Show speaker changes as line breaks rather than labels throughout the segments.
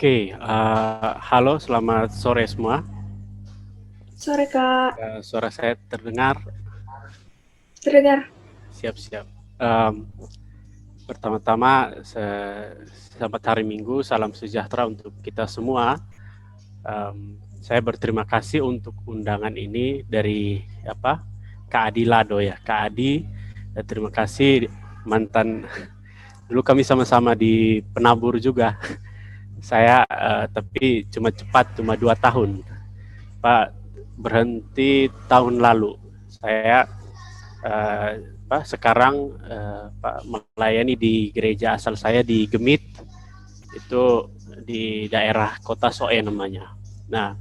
Oke, halo, selamat sore semua.
Sore Kak,
Suara saya terdengar?
terdengar.
Siap-siap. Pertama-tama, selamat hari Minggu, salam sejahtera untuk kita semua. Saya berterima kasih untuk undangan ini dari Kak Adi Lado ya, Kak Adi. Terima kasih mantan. Dulu kami sama-sama di Penabur juga. Saya tapi cuma 2 tahun. Pak berhenti tahun lalu. Saya sekarang Pak melayani di gereja asal saya di Gemit, itu di daerah Kota Soe namanya. Nah,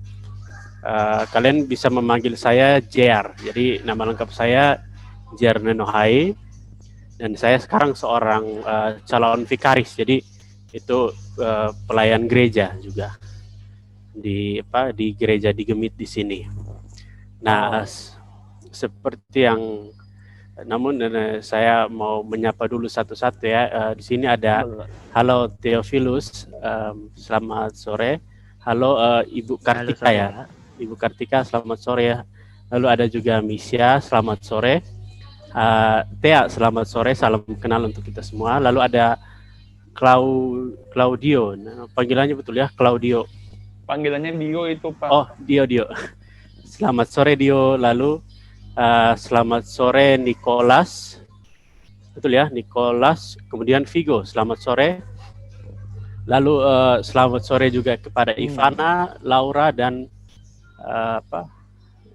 kalian bisa memanggil saya JR. Jadi nama lengkap saya JR Nenohai, dan saya sekarang seorang calon vikaris. Jadi itu pelayan gereja juga di gereja di Gemit di sini. Nah, seperti yang namun saya mau menyapa dulu satu-satu ya. Di sini ada halo Theophilus, selamat sore. Halo Ibu Kartika ya. Ibu Kartika, selamat sore ya. Lalu ada juga Misya, selamat sore. Tea, selamat sore. Salam kenal untuk kita semua. Lalu ada Claudio. Nah, panggilannya betul ya, Claudio.
Panggilannya Dio itu, Pak.
Oh, Dio. Selamat sore Dio. Lalu selamat sore Nicholas. Betul ya, Nicholas. Kemudian Vigo, selamat sore. Lalu selamat sore juga kepada Ivana, Laura dan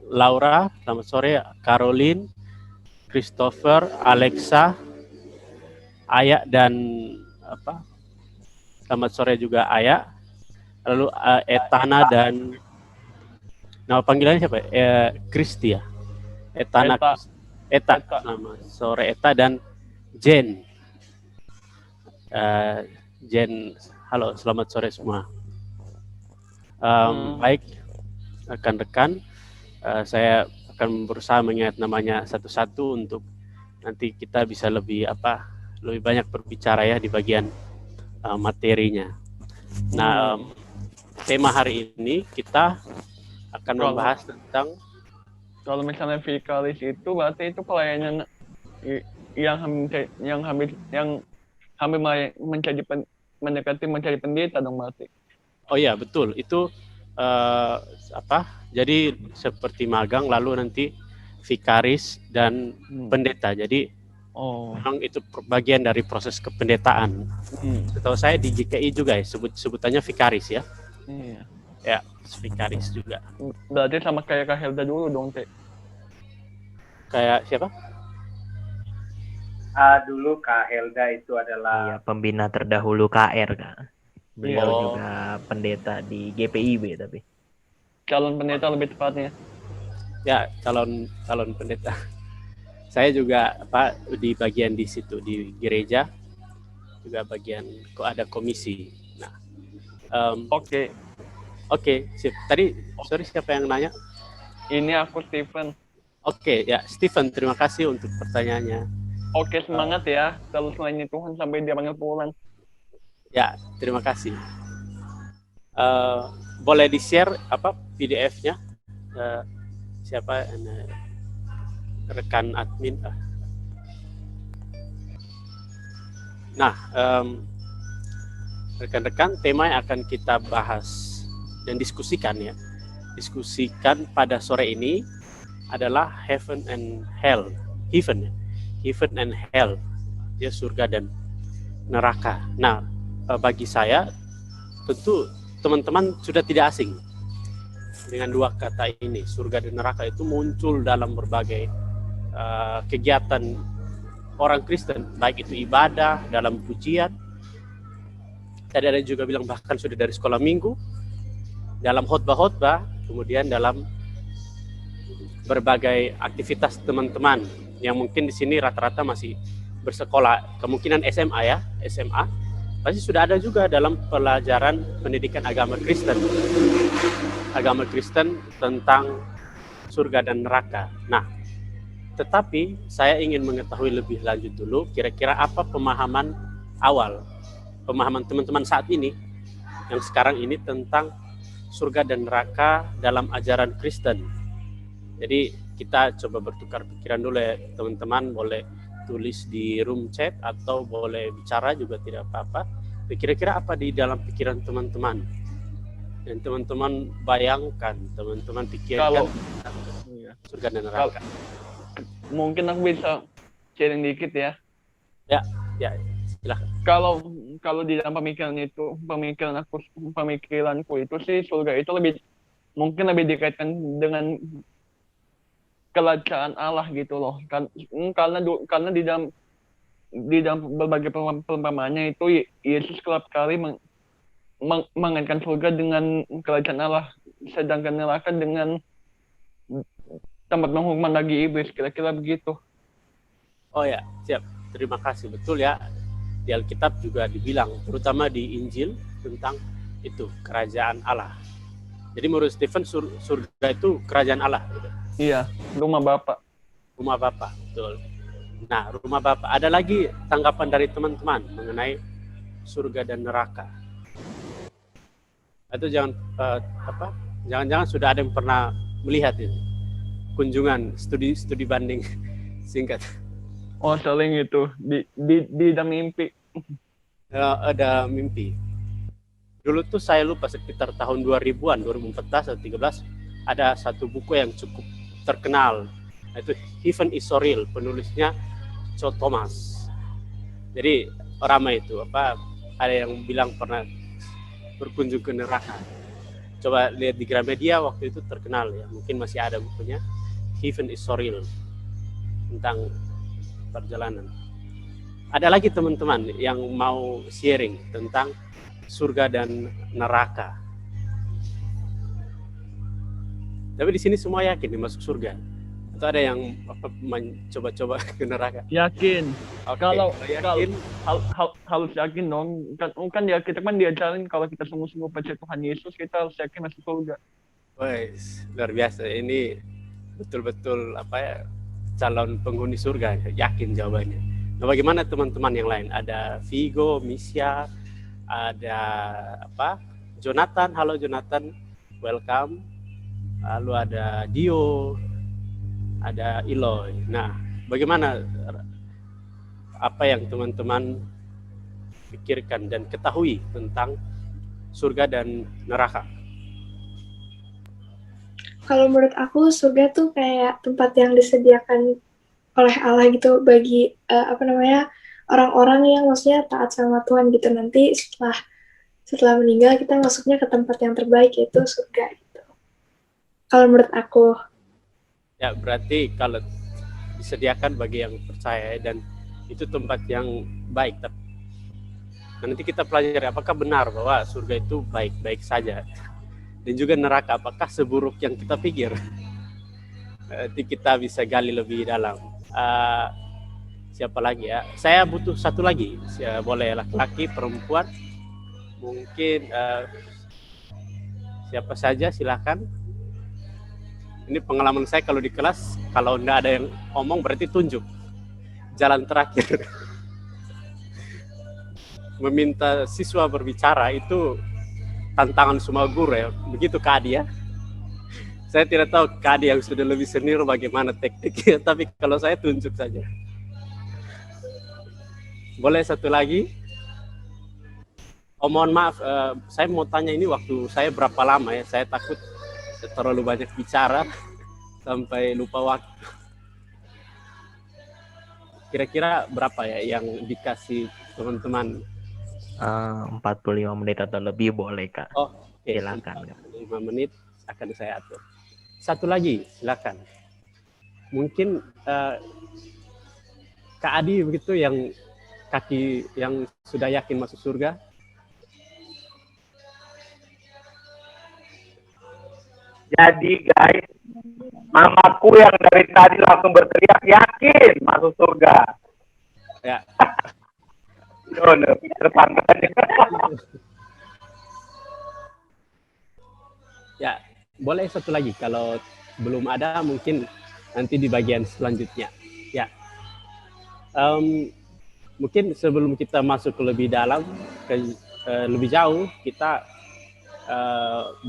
Laura, selamat sore. Caroline, Christopher, Alexa, Aya dan selamat sore juga Aya. Lalu Etana dan nama panggilannya siapa? Kristi ya. Eta. Nama sore Eta dan Jen. Jen, halo, selamat sore semua. Baik, rekan-rekan, saya akan berusaha mengingat namanya satu-satu untuk nanti kita bisa lebih banyak berbicara ya di bagian materinya. Nah, tema hari ini kita akan membahas tentang,
kalau misalnya vikaris itu berarti itu pelayanan yang hampir mendekati menjadi pendeta dong berarti.
Oh iya, betul. Itu jadi seperti magang lalu nanti vikaris dan pendeta. Jadi memang itu bagian dari proses kependetaan. Setahu saya di GKI juga ya sebutannya vikaris ya.
Iya.
Ya, vikaris juga.
Berarti sama kayak Kak Helda dulu dong, Teh.
Kayak siapa?
Dulu Kak Helda itu adalah
pembina terdahulu KR, Kak. Beliau juga pendeta di GPIB tapi.
Calon pendeta lebih tepatnya.
Ya, calon pendeta. Saya juga di bagian di situ di gereja juga bagian ada komisi. Nah, Oke, sip. Tadi sorry siapa yang nanya?
Ini aku Steven.
Oke, ya Steven, terima kasih untuk pertanyaannya.
Oke, semangat ya. Kalau selain Tuhan sampai dia panggil pulang.
Ya, terima kasih. Boleh di-share PDF-nya? Siapa rekan admin? Nah, rekan-rekan, tema yang akan kita bahas dan diskusikan pada sore ini adalah heaven and hell. Heaven and hell, ya, surga dan neraka. Nah, bagi saya tentu teman-teman sudah tidak asing dengan dua kata ini. Surga dan neraka itu muncul dalam berbagai kegiatan orang Kristen, baik itu ibadah, dalam pujian. Tadi ada juga bilang bahkan sudah dari sekolah minggu, dalam khotbah-khotbah, kemudian dalam berbagai aktivitas teman-teman yang mungkin di sini rata-rata masih bersekolah, kemungkinan SMA pasti sudah ada juga dalam pelajaran pendidikan agama Kristen tentang surga dan neraka. Nah, tetapi saya ingin mengetahui lebih lanjut dulu, kira-kira apa pemahaman teman-teman saat ini yang sekarang ini tentang surga dan neraka dalam ajaran Kristen. Jadi kita coba bertukar pikiran dulu ya teman-teman, boleh tulis di room chat atau boleh bicara juga tidak apa-apa. Kira-kira apa di dalam pikiran teman-teman? Dan teman-teman bayangkan, teman-teman pikirkan
Iya.
surga dan neraka.
Mungkin aku bisa sharing dikit ya.
Ya, silahkan.
Kalau di dalam pemikiranku itu sih surga itu mungkin lebih dikaitkan dengan kerajaan Allah gitu loh. Karena di dalam berbagai perumpamannya itu Yesus kerap kali mengaitkan surga dengan kerajaan Allah, sedangkan neraka dengan tempat penghukuman bagi iblis, kira-kira begitu.
Oh ya, siap. Terima kasih. Betul ya. Di Alkitab juga dibilang, terutama di Injil, tentang itu, kerajaan Allah. Jadi menurut Stephen, surga itu kerajaan Allah. Gitu.
Iya, rumah Bapa.
Rumah Bapa, betul. Nah, rumah Bapa. Ada lagi tanggapan dari teman-teman mengenai surga dan neraka? Atau jangan-jangan sudah ada yang pernah melihat ini? Kunjungan, studi banding singkat.
Oh, sering itu di dalam mimpi.
Ada mimpi. Dulu tuh saya lupa sekitar tahun 2000-an, 2014 atau 2013, ada satu buku yang cukup terkenal. Itu Heaven is So Real, penulisnya Joe Thomas. Jadi ramai itu ada yang bilang pernah berkunjung ke neraka. Coba lihat di Gramedia, waktu itu terkenal ya. Mungkin masih ada bukunya. Heaven is So Real, tentang perjalanan. Ada lagi teman-teman yang mau sharing tentang surga dan neraka. Tapi di sini semua yakin masuk surga. Atau ada yang mencoba-coba ke neraka?
Yakin.
Okay.
Kalau
yakin,
harus yakin dong. Kan kita kan diajarin kalau kita sungguh-sungguh percaya Tuhan Yesus, kita harus yakin masuk surga.
wes, luar biasa. Ini betul-betul calon penghuni surga, yakin jawabannya. Nah, bagaimana teman-teman yang lain? Ada Vigo, Misha, ada Jonathan. Halo Jonathan, welcome. Lalu ada Dio, ada Iloy. Nah, bagaimana apa yang teman-teman pikirkan dan ketahui tentang surga dan neraka?
Kalau menurut aku surga tuh kayak tempat yang disediakan oleh Allah gitu bagi orang-orang yang maksudnya taat sama Tuhan gitu. Nanti setelah meninggal kita masuknya ke tempat yang terbaik, yaitu surga gitu. Kalau menurut aku.
Ya, berarti kalau disediakan bagi yang percaya dan itu tempat yang baik. Nah, nanti kita pelajari apakah benar bahwa surga itu baik-baik saja. Dan juga neraka, apakah seburuk yang kita pikir? Nanti kita bisa gali lebih dalam. Siapa lagi ya? Saya butuh satu lagi. Boleh laki-laki, perempuan, mungkin siapa saja silakan. Ini pengalaman saya kalau di kelas, kalau enggak ada yang ngomong berarti tunjuk. Jalan terakhir. Meminta siswa berbicara itu tantangan semua guru ya. Begitu Kak Adi ya. Saya tidak tahu Kak Adi yang sudah lebih senior bagaimana tekniknya, tapi kalau saya tunjuk saja. Boleh satu lagi? Oh mohon maaf, saya mau tanya ini waktu saya berapa lama ya, saya takut terlalu banyak bicara sampai lupa waktu. Kira-kira berapa ya yang dikasih teman-teman?
45 menit atau lebih boleh Kak.
Oh, okay.
Silakan Kak.
5 menit akan saya atur. Satu lagi, silakan. Mungkin Kak Adi begitu yang sudah yakin masuk surga.
Jadi guys, mamaku yang dari tadi langsung berteriak yakin masuk surga.
Ya.
No, terpangkatnya.
Ya, boleh satu lagi. Kalau belum ada, mungkin nanti di bagian selanjutnya. Ya, mungkin sebelum kita masuk ke lebih dalam, lebih jauh, kita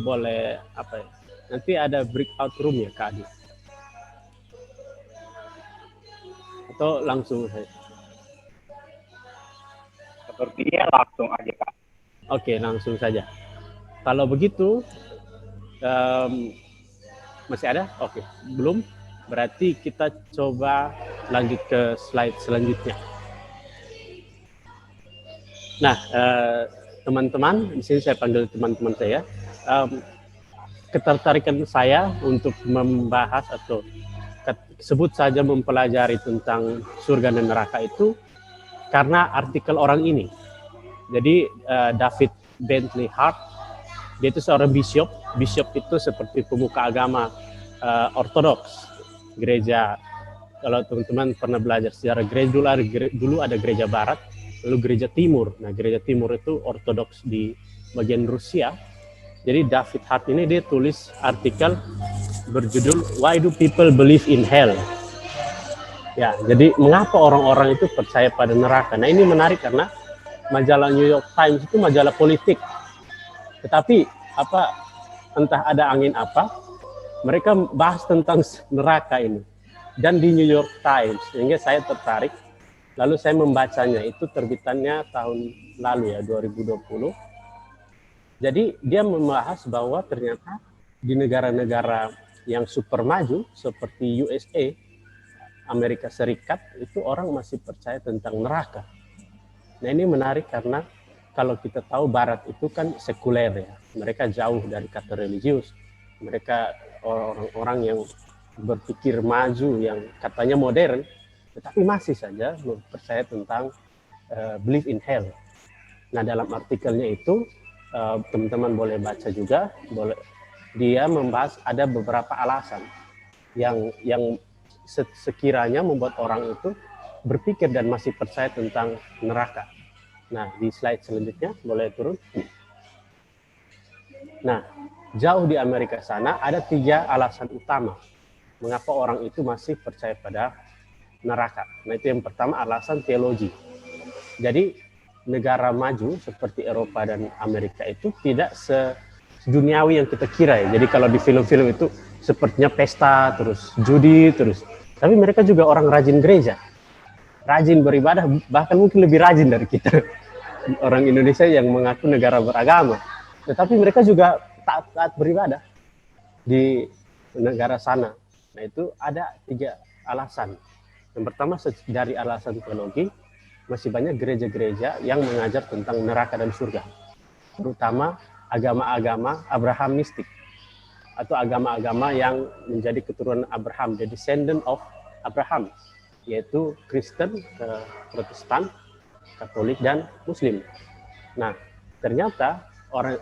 boleh apa ya? Nanti ada breakout room ya Kak Adi? Atau langsung saja?
Sepertinya langsung aja Kak.
Oke, langsung saja. Kalau begitu, masih ada? Oke, belum. Berarti kita coba lanjut ke slide selanjutnya. Nah, teman-teman, di sini saya panggil teman-teman saya. Ketertarikan saya untuk membahas atau sebut saja mempelajari tentang surga dan neraka itu karena artikel orang ini. Jadi David Bentley Hart, dia itu seorang bishop. Bishop itu seperti pemuka agama ortodoks, gereja. Kalau teman-teman pernah belajar sejarah gereja, dulu ada gereja barat, lalu gereja timur. Nah, gereja timur itu ortodoks di bagian Rusia. Jadi David Hart ini dia tulis artikel berjudul Why Do People Believe in Hell? Ya, jadi mengapa orang-orang itu percaya pada neraka? Nah, ini menarik karena majalah New York Times itu majalah politik. Tetapi entah ada angin apa, mereka bahas tentang neraka ini. Dan di New York Times, sehingga saya tertarik. Lalu saya membacanya, itu terbitannya tahun lalu ya, 2020. Jadi dia membahas bahwa ternyata di negara-negara yang super maju seperti USA, Amerika Serikat, itu orang masih percaya tentang neraka. Nah, ini menarik karena kalau kita tahu Barat itu kan sekuler ya, mereka jauh dari kata religius, mereka orang-orang yang berpikir maju, yang katanya modern, tetapi masih saja percaya tentang believe in hell. Nah, dalam artikelnya itu teman-teman boleh baca juga, dia membahas ada beberapa alasan yang sekiranya membuat orang itu berpikir dan masih percaya tentang neraka. Nah, di slide selanjutnya boleh turun. Nah, jauh di Amerika sana ada 3 alasan utama mengapa orang itu masih percaya pada neraka. Nah, itu yang pertama alasan teologi. Jadi negara maju seperti Eropa dan Amerika itu tidak seduniawi yang kita kira ya. Jadi kalau di film-film itu sepertinya pesta, terus judi, terus. Tapi mereka juga orang rajin gereja, rajin beribadah, bahkan mungkin lebih rajin dari kita. Orang Indonesia yang mengaku negara beragama. Tetapi mereka juga taat beribadah di negara sana. Nah, itu ada 3 alasan. Yang pertama dari alasan teologi, masih banyak gereja-gereja yang mengajar tentang neraka dan surga. Terutama agama-agama Abrahamistik atau agama-agama yang menjadi keturunan Abraham, the descendant of Abraham, yaitu Kristen, Protestan, Katolik, dan Muslim. Nah, ternyata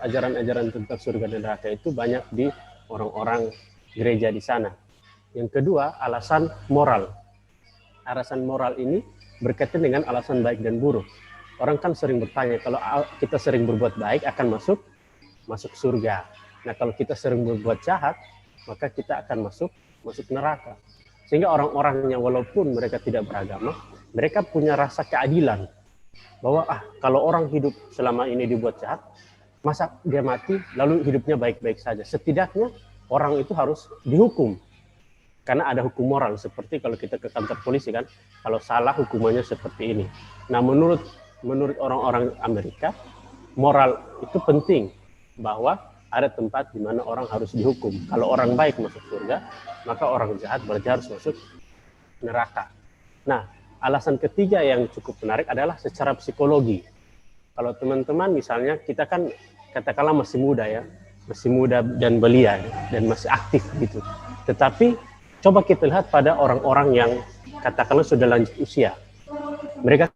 ajaran-ajaran tentang surga dan neraka itu banyak di orang-orang gereja di sana. Yang kedua, alasan moral. Alasan moral ini berkaitan dengan alasan baik dan buruk. Orang kan sering bertanya, kalau kita sering berbuat baik akan masuk surga. Nah, kalau kita sering berbuat jahat, maka kita akan masuk neraka. Sehingga orang-orang yang walaupun mereka tidak beragama, mereka punya rasa keadilan. Bahwa kalau orang hidup selama ini dibuat jahat, masa dia mati lalu hidupnya baik-baik saja. Setidaknya orang itu harus dihukum. Karena ada hukum moral, seperti kalau kita ke kantor polisi kan, kalau salah hukumannya seperti ini. Nah, menurut orang-orang Amerika, moral itu penting, bahwa ada tempat di mana orang harus dihukum. Kalau orang baik masuk surga, maka orang jahat berarti harus masuk neraka. Nah, alasan ketiga yang cukup menarik adalah secara psikologi. Kalau teman-teman misalnya, kita kan katakanlah masih muda ya, masih muda dan belia dan masih aktif gitu. Tetapi coba kita lihat pada orang-orang yang katakanlah sudah lanjut usia. Mereka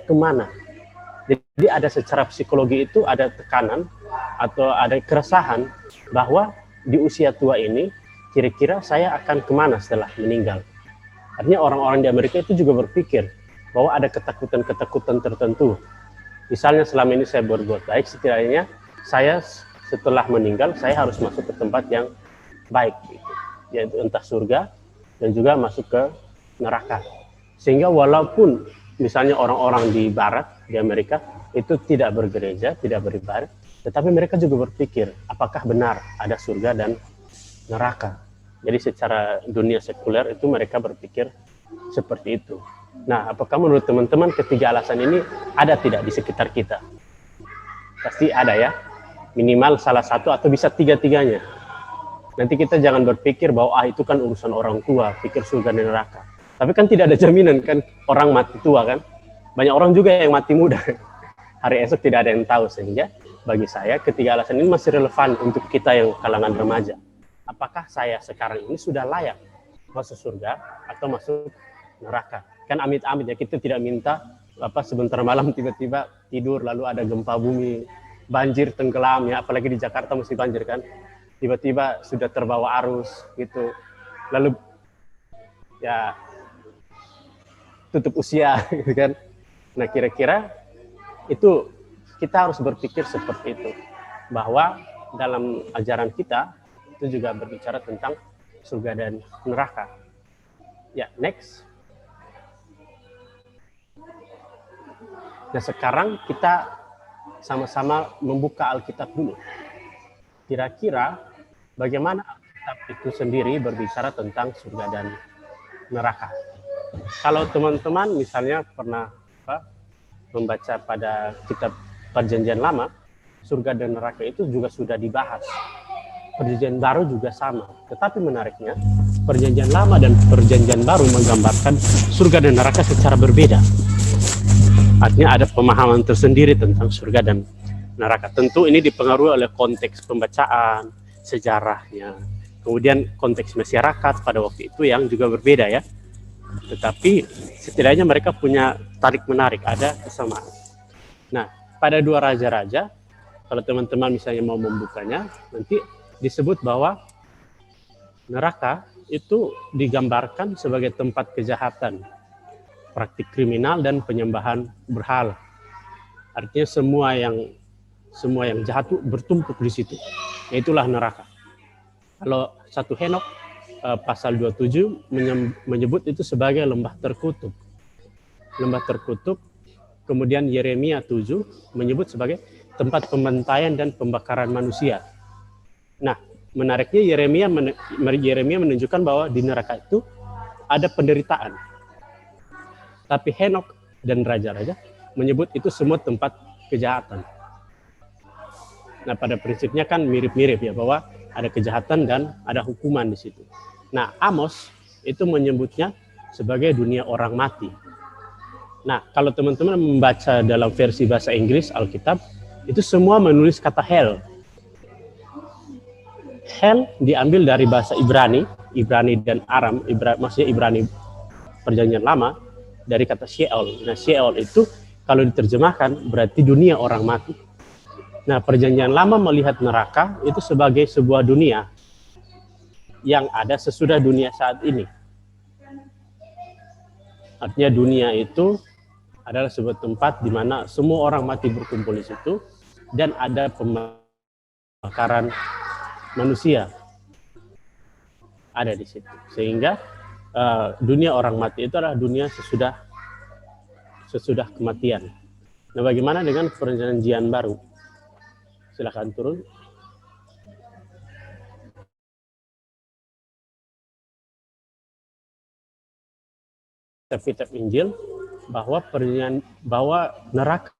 kemana? Jadi ada secara psikologi itu ada tekanan atau ada keresahan bahwa di usia tua ini kira-kira saya akan kemana setelah meninggal. Artinya orang-orang di Amerika itu juga berpikir bahwa ada ketakutan-ketakutan tertentu. Misalnya selama ini saya berbuat baik, setidaknya saya setelah meninggal saya harus masuk ke tempat yang baik, gitu. Yaitu entah surga dan juga masuk ke neraka. Sehingga walaupun misalnya orang-orang di Barat, di Amerika, itu tidak bergereja, tidak beribadah, tetapi mereka juga berpikir, apakah benar ada surga dan neraka. Jadi secara dunia sekuler itu mereka berpikir seperti itu. Nah, apakah menurut teman-teman ketiga alasan ini ada tidak di sekitar kita? Pasti ada ya, minimal salah satu atau bisa tiga-tiganya. Nanti kita jangan berpikir bahwa itu kan urusan orang tua, pikir surga dan neraka. Tapi kan tidak ada jaminan kan, orang mati tua kan. Banyak orang juga yang mati muda. Hari esok tidak ada yang tahu, sehingga bagi saya ketiga alasan ini masih relevan untuk kita yang kalangan remaja. Apakah saya sekarang ini sudah layak masuk surga atau masuk neraka? Kan amit-amit ya, kita tidak minta sebentar malam tiba-tiba tidur lalu ada gempa bumi, banjir, tenggelam ya, apalagi di Jakarta mesti banjir kan. Tiba-tiba sudah terbawa arus gitu. Lalu ya tutup usia gitu kan. Nah, kira-kira itu kita harus berpikir seperti itu, bahwa dalam ajaran kita itu juga berbicara tentang surga dan neraka. Ya, next. Nah, sekarang kita sama-sama membuka Alkitab dulu. Kira-kira bagaimana Alkitab itu sendiri berbicara tentang surga dan neraka. Kalau teman-teman misalnya pernah membaca pada kitab Perjanjian Lama, surga dan neraka itu juga sudah dibahas. Perjanjian Baru juga sama. Tetapi menariknya, Perjanjian Lama dan Perjanjian Baru menggambarkan surga dan neraka secara berbeda. Artinya ada pemahaman tersendiri tentang surga dan neraka. Tentu ini dipengaruhi oleh konteks pembacaan, sejarahnya, kemudian konteks masyarakat pada waktu itu yang juga berbeda ya. Tetapi setidaknya mereka punya tarik-menarik, ada kesamaan. Nah, pada dua raja-raja, kalau teman-teman misalnya mau membukanya, nanti disebut bahwa neraka itu digambarkan sebagai tempat kejahatan, praktik kriminal dan penyembahan berhala. Artinya semua yang jahat itu bertumpuk di situ. Itulah neraka. Kalau 1 Henok pasal 27 menyebut itu sebagai lembah terkutuk. Lembah terkutuk. Kemudian Yeremia 7 menyebut sebagai tempat pembantaian dan pembakaran manusia. Nah, menariknya Yeremia menunjukkan bahwa di neraka itu ada penderitaan. Tapi Henok dan raja-raja menyebut itu semua tempat kejahatan. Nah, pada prinsipnya kan mirip-mirip ya, bahwa ada kejahatan dan ada hukuman di situ. Nah, Amos itu menyebutnya sebagai dunia orang mati. Nah, kalau teman-teman membaca dalam versi bahasa Inggris Alkitab, itu semua menulis kata hell. Hell diambil dari bahasa Ibrani dan Aram, maksudnya Ibrani Perjanjian Lama, dari kata Sheol. Nah, Sheol itu kalau diterjemahkan berarti dunia orang mati. Nah, Perjanjian Lama melihat neraka itu sebagai sebuah dunia yang ada sesudah dunia saat ini. Artinya dunia itu adalah sebuah tempat di mana semua orang mati berkumpul di situ dan ada pembakaran manusia ada di situ. Sehingga dunia orang mati itu adalah dunia sesudah kematian. Nah, bagaimana dengan Perjanjian Baru? Silakan turun. Kitab Injil bahwa neraka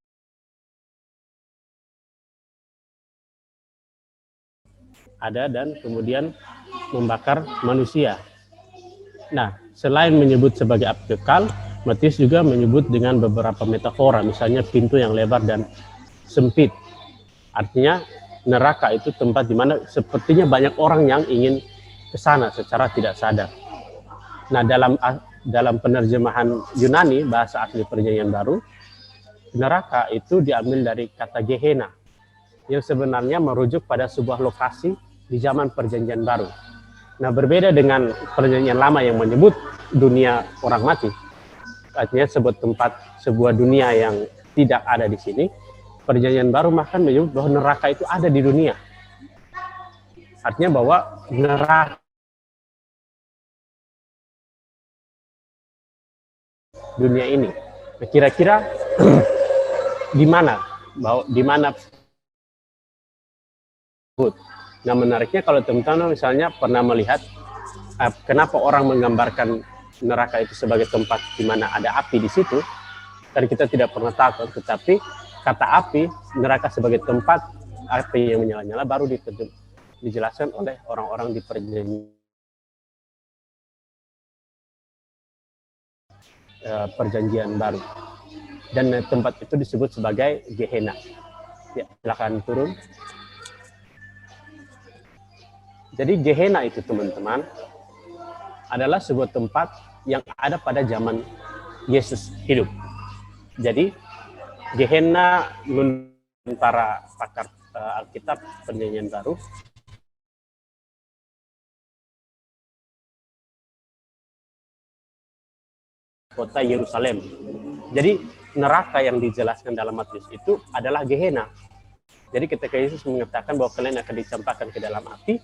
ada dan kemudian membakar manusia. Nah, selain menyebut sebagai api kekal, Matius juga menyebut dengan beberapa metafora, misalnya pintu yang lebar dan sempit. Artinya neraka itu tempat di mana sepertinya banyak orang yang ingin ke sana secara tidak sadar. Nah, dalam penerjemahan Yunani, bahasa asli Perjanjian Baru, neraka itu diambil dari kata Gehenna, yang sebenarnya merujuk pada sebuah lokasi di zaman Perjanjian Baru. Nah, berbeda dengan Perjanjian Lama yang menyebut dunia orang mati, artinya sebuah dunia yang tidak ada di sini. Perjanjian Baru bahkan menyebut bahwa neraka itu ada di dunia. Artinya bahwa neraka dunia ini. Nah, kira-kira di mana Nah, menariknya kalau teman-teman misalnya pernah melihat kenapa orang menggambarkan neraka itu sebagai tempat di mana ada api di situ, dan kita tidak pernah takut, tetapi kata api, neraka sebagai tempat api yang menyala-nyala baru dijelaskan oleh orang-orang di perjanjian baru. Dan tempat itu disebut sebagai Gehenna. Ya, silakan turun. Jadi Gehenna itu teman-teman adalah sebuah tempat yang ada pada zaman Yesus hidup. Jadi Gehenna menurut para pakar Alkitab Perjanjian Baru kota Yerusalem. Jadi neraka yang dijelaskan dalam Matius itu adalah Gehenna. Jadi ketika Yesus mengatakan bahwa kalian akan dicampakkan ke dalam api,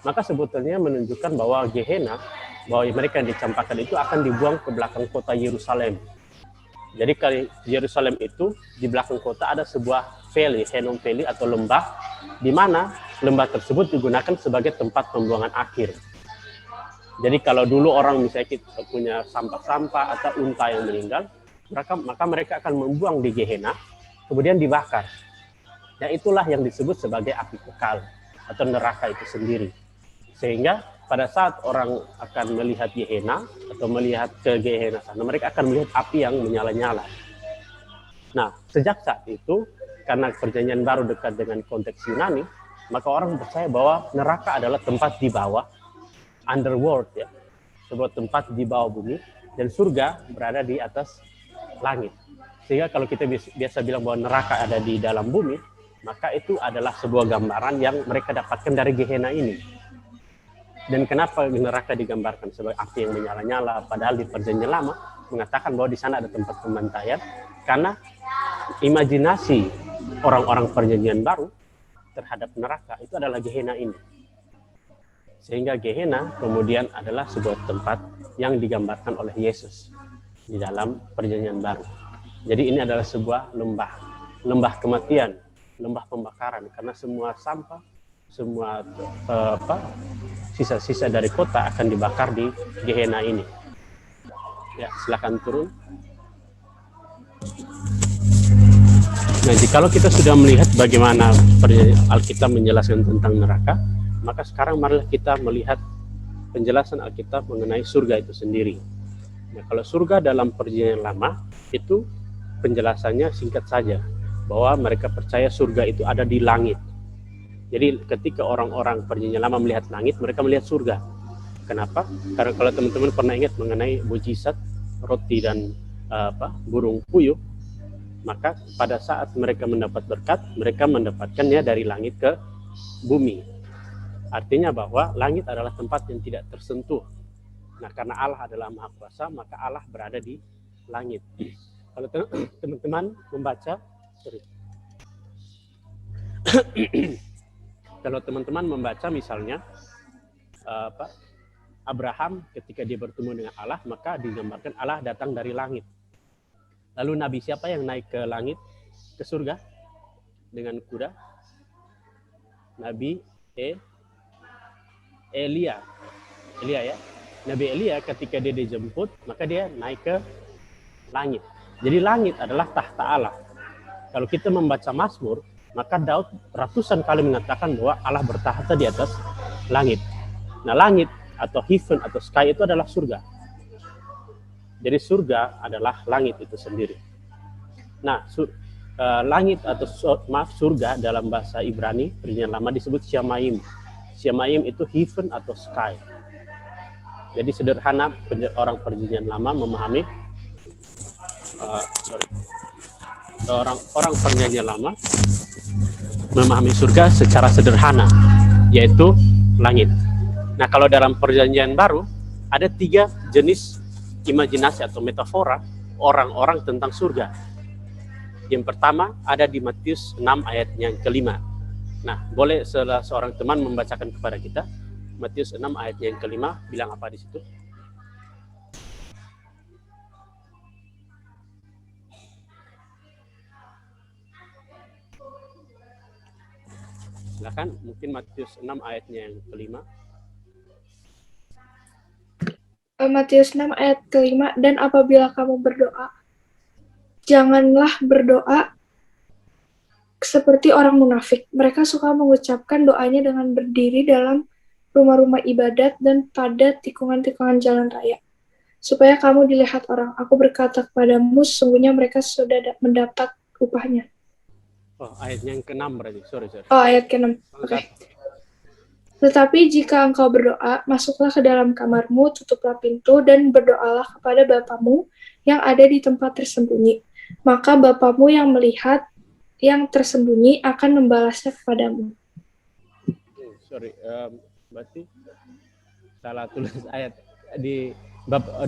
maka sebetulnya menunjukkan bahwa Gehenna, bahwa mereka yang dicampakkan itu akan dibuang ke belakang kota Yerusalem. Jadi kalau Yerusalem itu di belakang kota ada sebuah valley, Hinnom Valley atau lembah, di mana lembah tersebut digunakan sebagai tempat pembuangan akhir. Jadi kalau dulu orang misalnya punya sampah-sampah atau unta yang meninggal, maka mereka akan membuang di Gehenna, kemudian dibakar. Dan itulah yang disebut sebagai api kekal atau neraka itu sendiri. Sehingga pada saat orang akan melihat Gehenna atau melihat ke Gehenna sana, mereka akan melihat api yang menyala-nyala. Nah, sejak saat itu, karena perjanjian baru dekat dengan konteks Yunani, maka orang percaya bahwa neraka adalah tempat di bawah, underworld ya, sebuah tempat di bawah bumi, dan surga berada di atas langit. Sehingga kalau kita biasa bilang bahwa neraka ada di dalam bumi, maka itu adalah sebuah gambaran yang mereka dapatkan dari Gehenna ini. Dan kenapa neraka digambarkan sebagai api yang menyala-nyala, padahal di Perjanjian Lama mengatakan bahwa di sana ada tempat pembantaian, karena imajinasi orang-orang Perjanjian Baru terhadap neraka itu adalah Gehenna ini. Sehingga Gehenna kemudian adalah sebuah tempat yang digambarkan oleh Yesus di dalam Perjanjian Baru. Jadi ini adalah sebuah lembah kematian, lembah pembakaran, karena semua sampah, semua sisa-sisa dari kota akan dibakar di Gehenna ini. Ya, silakan turun. Nah, jikalau kita sudah melihat bagaimana Alkitab menjelaskan tentang neraka, maka sekarang marilah kita melihat penjelasan Alkitab mengenai surga itu sendiri. Nah, kalau surga dalam Perjanjian Lama itu penjelasannya singkat saja, bahwa mereka percaya surga itu ada di langit. Jadi ketika orang-orang Perjanjian Lama melihat langit, mereka melihat surga. Kenapa? Karena kalau teman-teman pernah ingat mengenai mukjizat roti dan burung puyuh, maka pada saat mereka mendapat berkat, mereka mendapatkannya dari langit ke bumi. Artinya bahwa langit adalah tempat yang tidak tersentuh. Nah, karena Allah adalah Maha Kuasa, maka Allah berada di langit. Kalau teman-teman membaca, kalau teman-teman membaca misalnya Abraham ketika dia bertemu dengan Allah, maka digambarkan Allah datang dari langit. Lalu nabi siapa yang naik ke langit, ke surga dengan kuda? Nabi Elia ya. Nabi Elia ketika dia dijemput, maka dia naik ke langit. Jadi langit adalah tahta Allah. Kalau kita membaca Mazmur, maka Daud ratusan kali mengatakan bahwa Allah bertahta di atas langit. Nah, langit atau heaven atau sky itu adalah surga. Jadi surga adalah langit itu sendiri. Nah, langit atau surga dalam bahasa Ibrani Perjanjian Lama disebut Shamayim. Shamayim itu heaven atau sky. Jadi sederhana orang Perjanjian Lama memahami orang Perjanjian Lama memahami surga secara sederhana, yaitu langit. Nah, kalau dalam Perjanjian Baru ada 3 jenis imajinasi atau metafora orang-orang tentang surga. Yang pertama ada di Matius 6 ayat yang kelima. Nah, boleh seorang teman membacakan kepada kita Matius 6 ayat yang kelima, bilang apa di situ? Silakan, mungkin Matius 6 ayatnya yang kelima.
Matius 6 ayat kelima, dan apabila kamu berdoa, janganlah berdoa seperti orang munafik. Mereka suka mengucapkan doanya dengan berdiri dalam rumah-rumah ibadat dan pada tikungan-tikungan jalan raya, supaya kamu dilihat orang. Aku berkata kepadamu, sesungguhnya mereka sudah mendapat upahnya.
Oh, ayatnya yang ke-6 berarti. Sorry.
Oh, ayat ke-6. Oke. Tetapi jika engkau berdoa, masuklah ke dalam kamarmu, tutuplah pintu, dan berdoalah kepada Bapamu yang ada di tempat tersembunyi. Maka Bapamu yang melihat yang tersembunyi akan membalasnya kepadamu.
Sorry, berarti salah tulis ayat di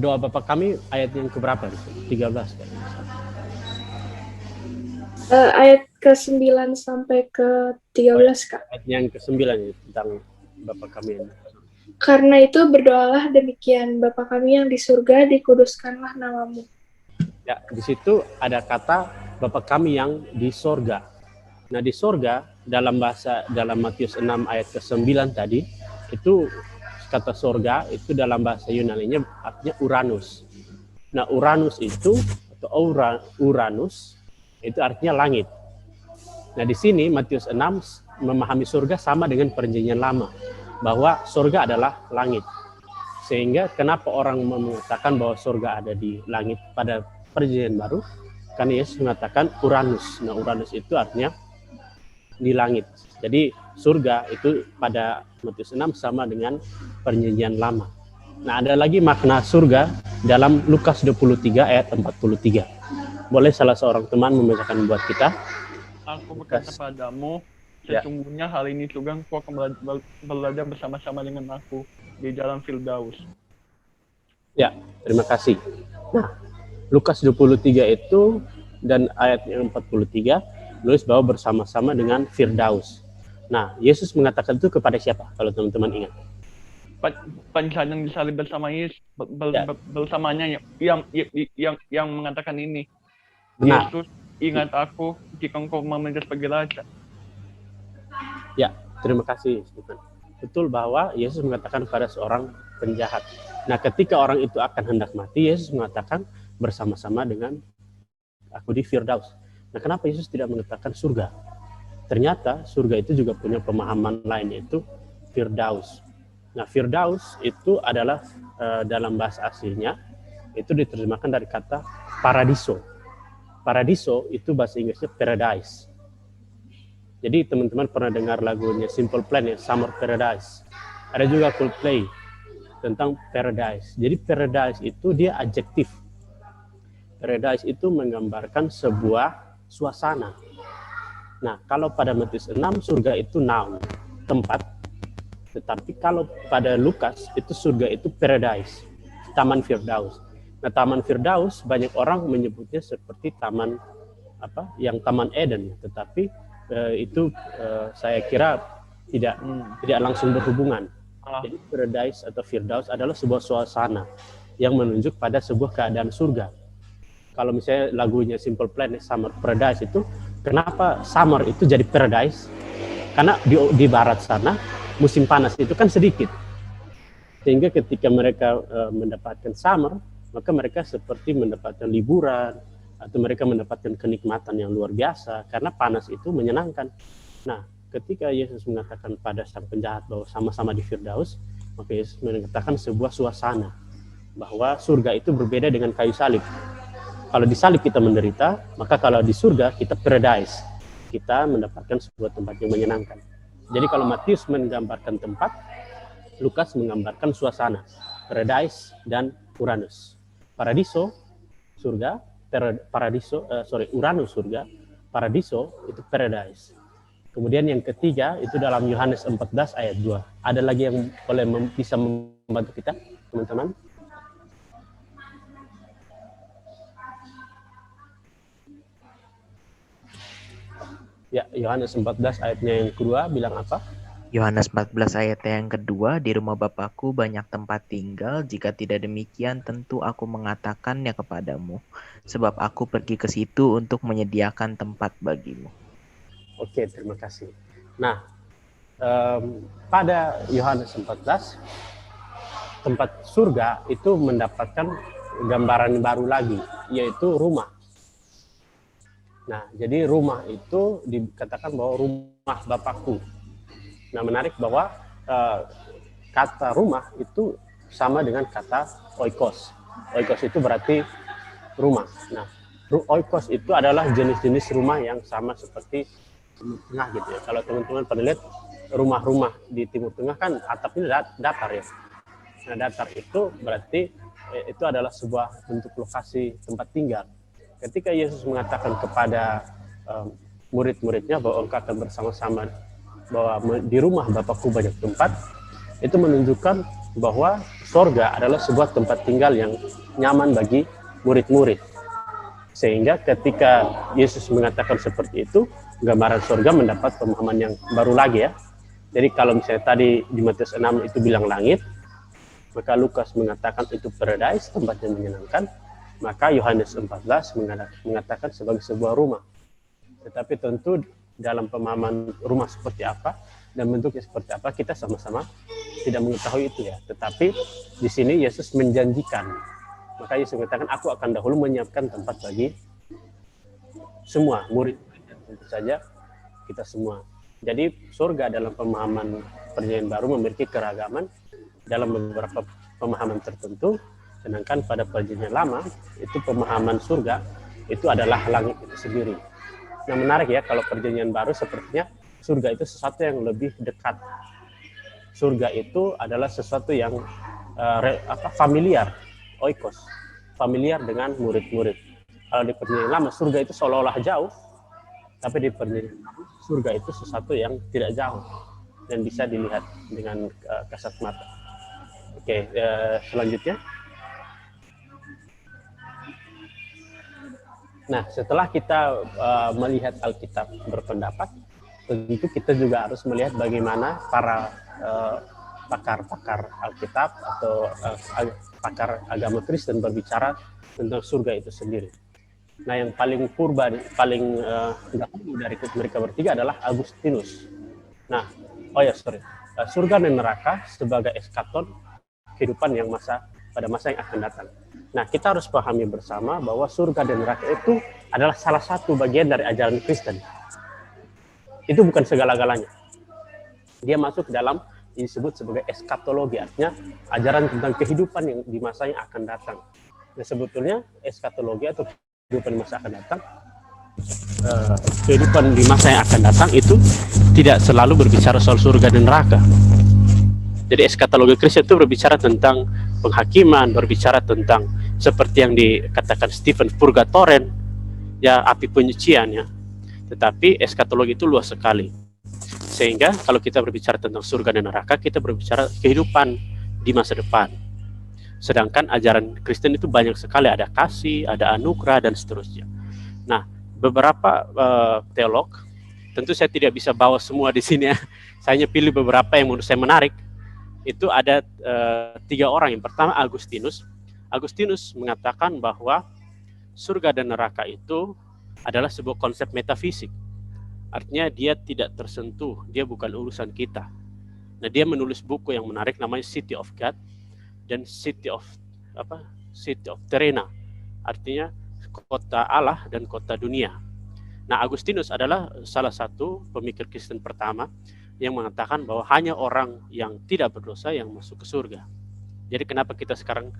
doa Bapa kami ayat yang keberapa? 13 kan?
Ayat ke-9 sampai ke-13, Kak.
Ayat yang ke-9 ya, tentang Bapa kami.
Karena itu berdoalah demikian, Bapa kami yang di surga, dikuduskanlah namamu.
Ya, di situ ada kata Bapa kami yang di sorga. Nah, di sorga dalam Matius 6 ayat ke-9 tadi, itu kata sorga itu dalam bahasa Yunani-nya artinya Uranus. Nah, Uranus itu atau Uranus itu artinya langit. Nah, di sini Matius 6 memahami surga sama dengan perjanjian lama, bahwa surga adalah langit. Sehingga kenapa orang mengatakan bahwa surga ada di langit pada perjanjian baru? Karena Yesus mengatakan Uranus. Nah, Uranus itu artinya di langit. Jadi surga itu pada Matius 6 sama dengan perjanjian lama. Nah, ada lagi makna surga dalam Lukas 23 ayat 43. Boleh salah seorang teman membacakan buat kita?
Aku berkata padamu, sesungguhnya hari ini juga engkau akan belajar bersama-sama dengan aku di dalam Firdaus.
Ya, terima kasih. Nah, Lukas 23 itu dan ayat yang 43 nulis bahwa bersama-sama dengan Firdaus. Nah, Yesus mengatakan itu kepada siapa? Kalau teman-teman ingat.
Panjang yang disalib bersama Yesus, bersamanya yang mengatakan ini.
Benar.
Yesus, ingat aku jika engkau meminta sebagai raja.
Ya, terima kasih, Stephen. Betul bahwa Yesus mengatakan pada seorang penjahat. Nah, ketika orang itu akan hendak mati, Yesus mengatakan bersama-sama dengan aku di Firdaus. Nah, kenapa Yesus tidak mengatakan surga? Ternyata surga itu juga punya pemahaman lain, yaitu Firdaus. Nah, Firdaus itu adalah dalam bahasa aslinya itu diterjemahkan dari kata paradiso. Paradiso itu bahasa Inggrisnya paradise. Jadi teman-teman pernah dengar lagunya Simple Plan ya, Summer Paradise. Ada juga Coldplay tentang paradise. Jadi paradise itu dia adjektif. Paradise itu menggambarkan sebuah suasana. Nah, kalau pada Matius 6 surga itu noun, tempat. Tetapi kalau pada Lukas itu surga itu paradise, Taman Firdaus. Nah, Taman Firdaus banyak orang menyebutnya seperti taman yang Taman Eden, tetapi itu saya kira tidak langsung berhubungan. Jadi paradise atau Firdaus adalah sebuah suasana yang menunjuk pada sebuah keadaan surga. Kalau misalnya lagunya Simple Plan, Summer Paradise itu, kenapa summer itu jadi paradise? Karena di barat sana musim panas itu kan sedikit. Sehingga ketika mereka mendapatkan summer, maka mereka seperti mendapatkan liburan, atau mereka mendapatkan kenikmatan yang luar biasa, karena panas itu menyenangkan. Nah, ketika Yesus mengatakan pada sang penjahat bahwa sama-sama di Firdaus, maka Yesus mengatakan sebuah suasana, bahwa surga itu berbeda dengan kayu salib. Kalau di salib kita menderita, maka kalau di surga kita paradise, kita mendapatkan sebuah tempat yang menyenangkan. Jadi kalau Matius menggambarkan tempat, Lukas menggambarkan suasana, paradise dan Uranus. Paradiso, surga, Uranus surga, paradiso itu paradise. Kemudian yang ketiga itu dalam Yohanes 14 ayat 2. Ada lagi yang boleh bisa membantu kita, teman-teman? Ya, Yohanes 14 ayatnya yang kedua bilang apa?
Yohanes 14 ayat yang kedua, di rumah Bapakku banyak tempat tinggal, jika tidak demikian tentu aku mengatakannya kepadamu, sebab aku pergi ke situ untuk menyediakan tempat bagimu.
Oke, terima kasih. Nah, pada Yohanes 14 tempat surga itu mendapatkan gambaran baru lagi, yaitu rumah. Nah, jadi rumah itu dikatakan bahwa rumah Bapakku. Nah, menarik bahwa kata rumah itu sama dengan kata oikos. Oikos itu berarti rumah. Nah, oikos itu adalah jenis-jenis rumah yang sama seperti Timur Tengah gitu ya. Kalau teman-teman pernah lihat rumah-rumah di Timur Tengah kan atapnya datar ya. Nah, datar itu berarti itu adalah sebuah bentuk lokasi tempat tinggal. Ketika Yesus mengatakan kepada murid-muridnya bahwa engkau akan bersama-sama, bahwa di rumah Bapakku banyak tempat, itu menunjukkan bahwa sorga adalah sebuah tempat tinggal yang nyaman bagi murid-murid. Sehingga ketika Yesus mengatakan seperti itu, gambaran sorga mendapat pemahaman yang baru lagi ya. Jadi kalau misalnya tadi di Matius 6 itu bilang langit, maka Lukas mengatakan itu paradise, tempat yang menyenangkan, maka Yohanes 14 mengatakan sebagai sebuah rumah. Tetapi tentu dalam pemahaman rumah seperti apa dan bentuknya seperti apa, kita sama-sama tidak mengetahui itu ya. Tetapi di sini Yesus menjanjikan. Maka Yesus mengatakan, aku akan dahulu menyiapkan tempat bagi semua murid, tentu saja kita semua. Jadi surga dalam pemahaman perjanjian baru memiliki keragaman dalam beberapa pemahaman tertentu, sedangkan pada perjanjian lama itu pemahaman surga itu adalah langit itu sendiri. Nah, menarik ya, kalau perjanjian baru sepertinya surga itu sesuatu yang lebih dekat. Surga itu adalah sesuatu yang familiar, oikos, familiar dengan murid-murid. Kalau di perjanjian lama surga itu seolah-olah jauh, tapi di perjanjian baru surga itu sesuatu yang tidak jauh dan bisa dilihat dengan kasat mata. Oke, selanjutnya. Nah, setelah kita melihat Alkitab berpendapat, tentu kita juga harus melihat bagaimana para pakar-pakar Alkitab atau pakar agama Kristen berbicara tentang surga itu sendiri. Nah, yang paling paling dahulu dari mereka bertiga adalah Agustinus. Nah, surga dan neraka sebagai eskaton kehidupan yang pada masa yang akan datang. Nah, kita harus pahami bersama bahwa surga dan neraka itu adalah salah satu bagian dari ajaran Kristen. Itu bukan segala-galanya. Dia masuk dalam disebut sebagai eskatologi, artinya ajaran tentang kehidupan yang di masa yang akan datang. Nah, sebetulnya eskatologi atau kehidupan di masa akan datang, kehidupan di masa yang akan datang itu tidak selalu berbicara soal surga dan neraka. Jadi eskatologi Kristen itu berbicara tentang penghakiman, berbicara tentang seperti yang dikatakan Stephen, purgatoren, ya api penyucian ya. Tetapi eskatologi itu luas sekali. Sehingga kalau kita berbicara tentang surga dan neraka, kita berbicara kehidupan di masa depan. Sedangkan ajaran Kristen itu banyak sekali, ada kasih, ada anugerah, dan seterusnya. Nah, beberapa teolog, tentu saya tidak bisa bawa semua di sini ya. Saya hanya pilih beberapa yang menurut saya menarik. Itu ada 3 orang. Yang pertama Agustinus. Agustinus mengatakan bahwa surga dan neraka itu adalah sebuah konsep metafisik. Artinya dia tidak tersentuh, dia bukan urusan kita. Nah, dia menulis buku yang menarik namanya City of God dan City of Terrena. Artinya kota Allah dan kota dunia. Nah, Agustinus adalah salah satu pemikir Kristen pertama yang mengatakan bahwa hanya orang yang tidak berdosa yang masuk ke surga. Jadi kenapa kita sekarang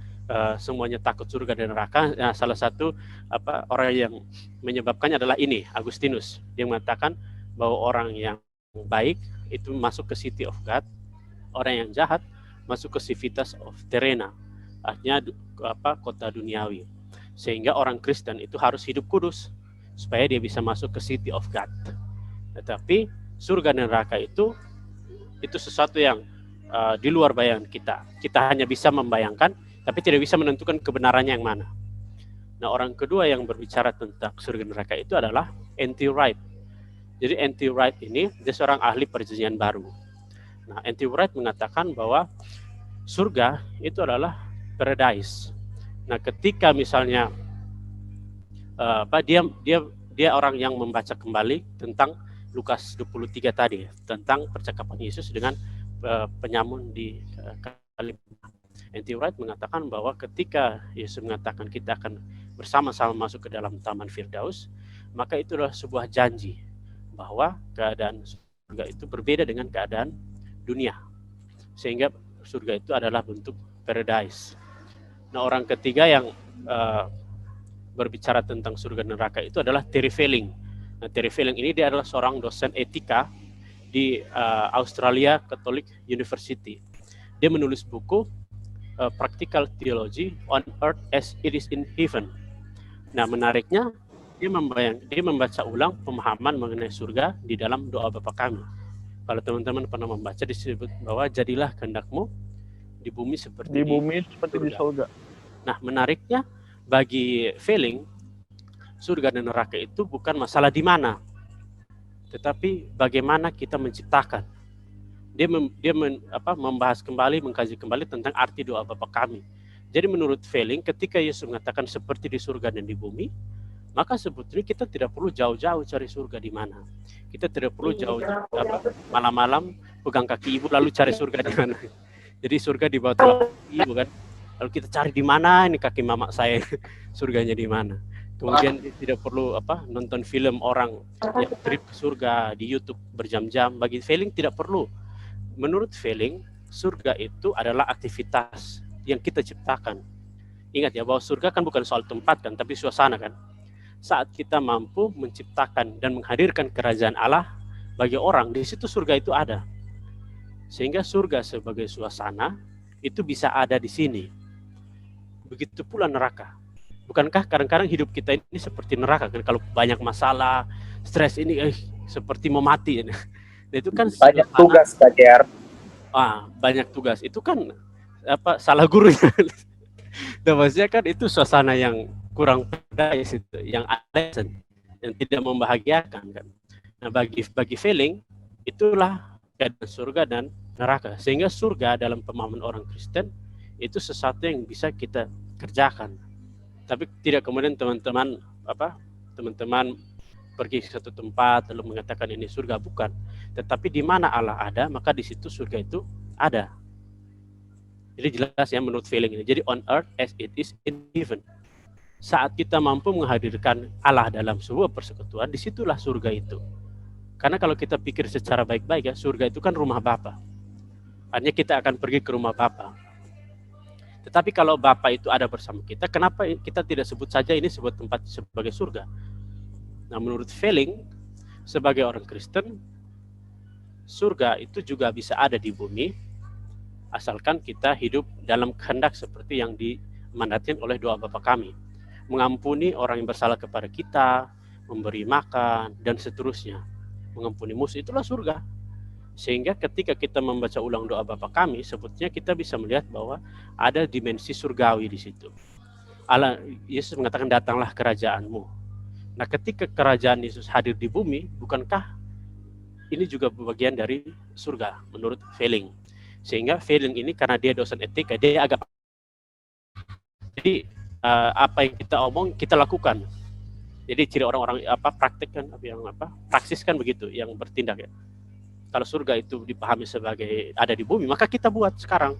semuanya takut surga dan neraka? Nah, salah satu orang yang menyebabkannya adalah ini, Agustinus. Dia mengatakan bahwa orang yang baik itu masuk ke City of God, orang yang jahat masuk ke Civitas of Terrena, artinya kota duniawi. Sehingga orang Kristen itu harus hidup kudus supaya dia bisa masuk ke City of God. Tetapi surga dan neraka itu sesuatu yang di luar bayangan kita. Kita hanya bisa membayangkan, tapi tidak bisa menentukan kebenarannya yang mana. Nah, orang kedua yang berbicara tentang surga dan neraka itu adalah N.T. Wright. Jadi N.T. Wright ini dia seorang ahli perjanjian baru. Nah, N.T. Wright mengatakan bahwa surga itu adalah paradise. Nah, ketika misalnya dia orang yang membaca kembali tentang Lukas 23 tadi tentang percakapan Yesus dengan penyamun di kali. N.T. Wright mengatakan bahwa ketika Yesus mengatakan kita akan bersama-sama masuk ke dalam Taman Firdaus, maka itu adalah sebuah janji bahwa keadaan surga itu berbeda dengan keadaan dunia, sehingga surga itu adalah bentuk paradise. Nah, orang ketiga yang berbicara tentang surga dan neraka itu adalah Terry Felling. Nah, Terry Felling ini dia adalah seorang dosen etika di Australia Catholic University. Dia menulis buku Practical Theology on Earth as It is in Heaven. Nah, menariknya dia membaca ulang pemahaman mengenai surga di dalam doa Bapa Kami. Kalau teman-teman pernah membaca, disebut bahwa jadilah kehendak-Mu di bumi seperti
di surga.
Nah, menariknya bagi Felling, surga dan neraka itu bukan masalah di mana, tetapi bagaimana kita menciptakan. Dia membahas kembali, mengkaji kembali tentang arti doa Bapa Kami. Jadi menurut Felling, ketika Yesus mengatakan seperti di surga dan di bumi, maka sebetulnya kita tidak perlu jauh-jauh cari surga di mana. Kita tidak perlu jauh-jauh malam-malam pegang kaki ibu lalu cari surga di mana. Jadi surga di bawah telapak ibu kan. Lalu kita cari di mana ini kaki mama saya, surganya di mana. Kemudian tidak perlu nonton film orang yang trip ke surga di YouTube berjam-jam. Bagi Felling tidak perlu. Menurut Felling, surga itu adalah aktivitas yang kita ciptakan. Ingat ya, bahwa surga kan bukan soal tempat kan, tapi suasana kan. Saat kita mampu menciptakan dan menghadirkan kerajaan Allah bagi orang, di situ surga itu ada. Sehingga surga sebagai suasana itu bisa ada di sini. Begitu pula neraka. Bukankah kadang-kadang hidup kita ini seperti neraka kan? Kalau banyak masalah, stres ini seperti mau mati. Nah, itu kan
banyak tugas, Pak JR.
Banyak tugas. Itu kan salah gurunya. Dan maksudnya kan itu suasana yang kurang paradise itu, yang unpleasant, yang tidak membahagiakan kan. Nah, bagi Felling itulah keadaan surga dan neraka. Sehingga surga dalam pemahaman orang Kristen itu sesuatu yang bisa kita kerjakan. Tapi tidak kemudian teman-teman pergi ke satu tempat lalu mengatakan ini surga, bukan. Tetapi di mana Allah ada, maka di situ surga itu ada. Jadi jelas ya menurut Felling ini. Jadi on earth as it is in heaven. Saat kita mampu menghadirkan Allah dalam sebuah persekutuan, disitulah surga itu. Karena kalau kita pikir secara baik-baik ya, surga itu kan rumah Bapa. Artinya kita akan pergi ke rumah Bapa. Tetapi kalau Bapa itu ada bersama kita, kenapa kita tidak sebut saja ini sebuah tempat sebagai surga? Nah, menurut Felling, sebagai orang Kristen, surga itu juga bisa ada di bumi, asalkan kita hidup dalam kehendak seperti yang dimandatkan oleh doa Bapa Kami. Mengampuni orang yang bersalah kepada kita, memberi makan, dan seterusnya. Mengampuni musuh, itulah surga. Sehingga ketika kita membaca ulang doa Bapa Kami, sebetulnya kita bisa melihat bahwa ada dimensi surgawi di situ. Allah, Yesus mengatakan, datanglah kerajaan-Mu. Nah, ketika kerajaan Yesus hadir di bumi, bukankah ini juga bagian dari surga menurut Felling? Sehingga Felling ini karena dia dosen etika, dia agak jadi apa yang kita omong kita lakukan. Jadi ciri orang-orang praktekkan praksis kan begitu yang bertindak ya. Kalau surga itu dipahami sebagai ada di bumi, maka kita buat sekarang.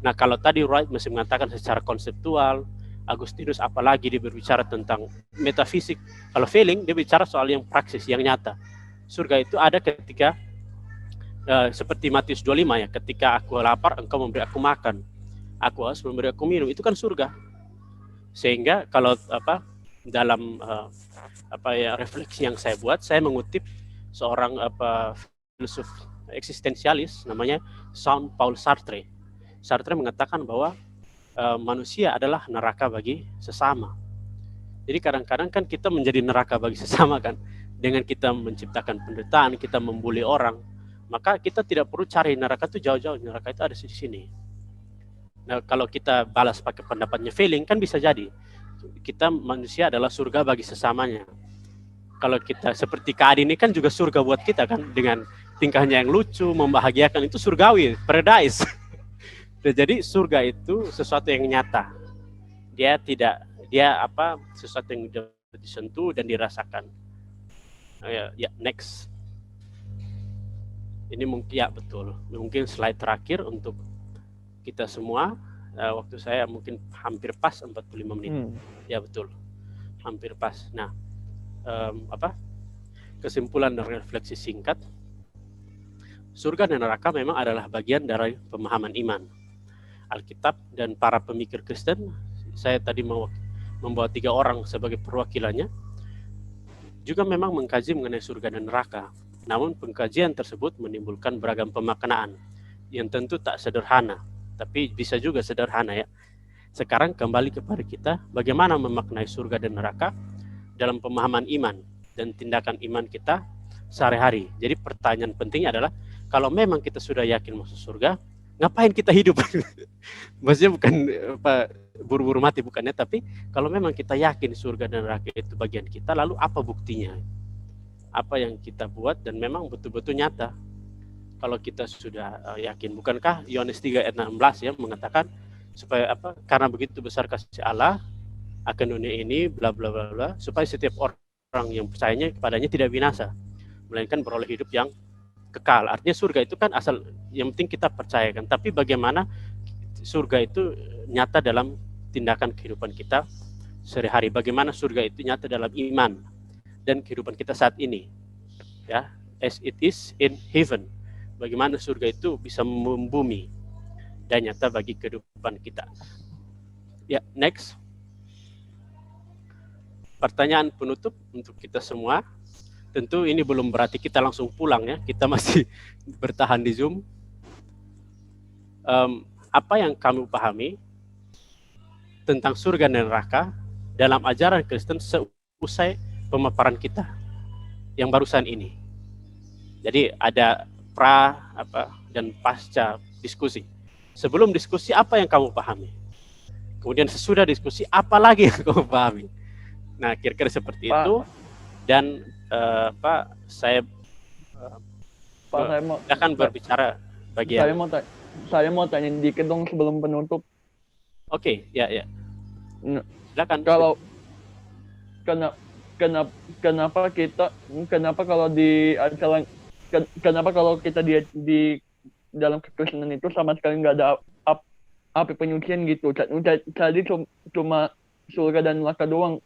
Nah, kalau tadi Wright masih mengatakan secara konseptual, Agustinus apalagi dia berbicara tentang metafisik. Kalau Felling dia bicara soal yang praksis, yang nyata. Surga itu ada ketika seperti Matius 25 ya, ketika aku lapar engkau memberi aku makan, aku haus memberi aku minum, itu kan surga. Sehingga kalau dalam refleksi yang saya buat, saya mengutip seorang filsuf eksistensialis namanya Jean-Paul Sartre. Sartre mengatakan bahwa manusia adalah neraka bagi sesama. Jadi kadang-kadang kan kita menjadi neraka bagi sesama kan, dengan kita menciptakan penderitaan, kita membuli orang, maka kita tidak perlu cari neraka itu jauh-jauh, neraka itu ada di sini. Nah, kalau kita balas pakai pendapatnya Felling, kan bisa jadi kita manusia adalah surga bagi sesamanya. Kalau kita seperti Kak Adi ini kan juga surga buat kita kan, dengan tingkahnya yang lucu, membahagiakan, itu surgawi, paradise. Jadi surga itu sesuatu yang nyata. Sesuatu yang disentuh dan dirasakan. Ya, next. Ini mungkin ya betul. Mungkin slide terakhir untuk kita semua. Waktu saya mungkin hampir pas 45 menit. Ya betul, hampir pas. Nah, kesimpulan dan refleksi singkat. Surga dan neraka memang adalah bagian dari pemahaman iman. Alkitab dan para pemikir Kristen, saya tadi membawa 3 orang sebagai perwakilannya, juga memang mengkaji mengenai surga dan neraka. Namun pengkajian tersebut menimbulkan beragam pemaknaan yang tentu tak sederhana, tapi bisa juga sederhana ya. Sekarang kembali kepada kita, bagaimana memaknai surga dan neraka dalam pemahaman iman dan tindakan iman kita sehari-hari. Jadi pertanyaan pentingnya adalah, kalau memang kita sudah yakin masuk surga, ngapain kita hidup? Maksudnya bukan buru-buru mati bukannya, tapi kalau memang kita yakin surga dan neraka itu bagian kita, lalu apa buktinya? Apa yang kita buat dan memang betul-betul nyata? Kalau kita sudah yakin, bukankah Yohanes 3 ayat 16 ya mengatakan supaya apa? Karena begitu besar kasih Allah akan dunia ini, bla bla bla bla, supaya setiap orang yang percayanya kepadanya tidak binasa, melainkan beroleh hidup yang kekal. Artinya surga itu kan asal yang penting kita percayakan, tapi bagaimana surga itu nyata dalam tindakan kehidupan kita sehari-hari, bagaimana surga itu nyata dalam iman dan kehidupan kita saat ini ya, as it is in heaven, bagaimana surga itu bisa membumi dan nyata bagi kehidupan kita. Ya, next. Pertanyaan penutup untuk kita semua. Tentu ini belum berarti kita langsung pulang ya, kita masih bertahan di Zoom. Apa yang kami pahami tentang surga dan neraka dalam ajaran Kristen seusai pemaparan kita yang barusan ini. Jadi ada dan pasca diskusi. Sebelum diskusi, apa yang kamu pahami? Kemudian sesudah diskusi, apa lagi yang kamu pahami? Nah, kira-kira seperti itu. Dan Pak, saya akan berbicara bagian.
Saya mau tanya dikit dong sebelum penutup.
Oke, ya. Silakan.
Kenapa kalau di acara, kenapa kalau kita di dalam kekristenan itu sama sekali nggak ada api penyucian gitu? Tadi cuma surga dan neraka doang.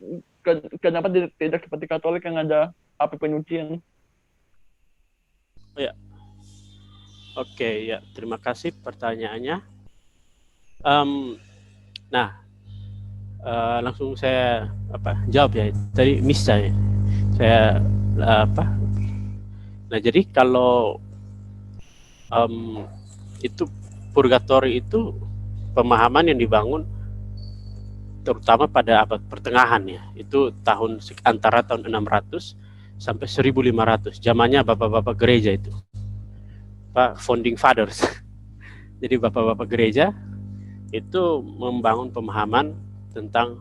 Kenapa tidak seperti Katolik yang ada api penyucian?
Ya. Oke, ya. Terima kasih pertanyaannya. Langsung saya jawab ya. Tadi misalnya saya Nah, jadi kalau itu purgatori itu pemahaman yang dibangun terutama pada abad pertengahan ya, itu antara tahun 600 sampai 1500, zamannya bapak-bapak gereja itu, founding fathers. Jadi bapak-bapak gereja itu membangun pemahaman tentang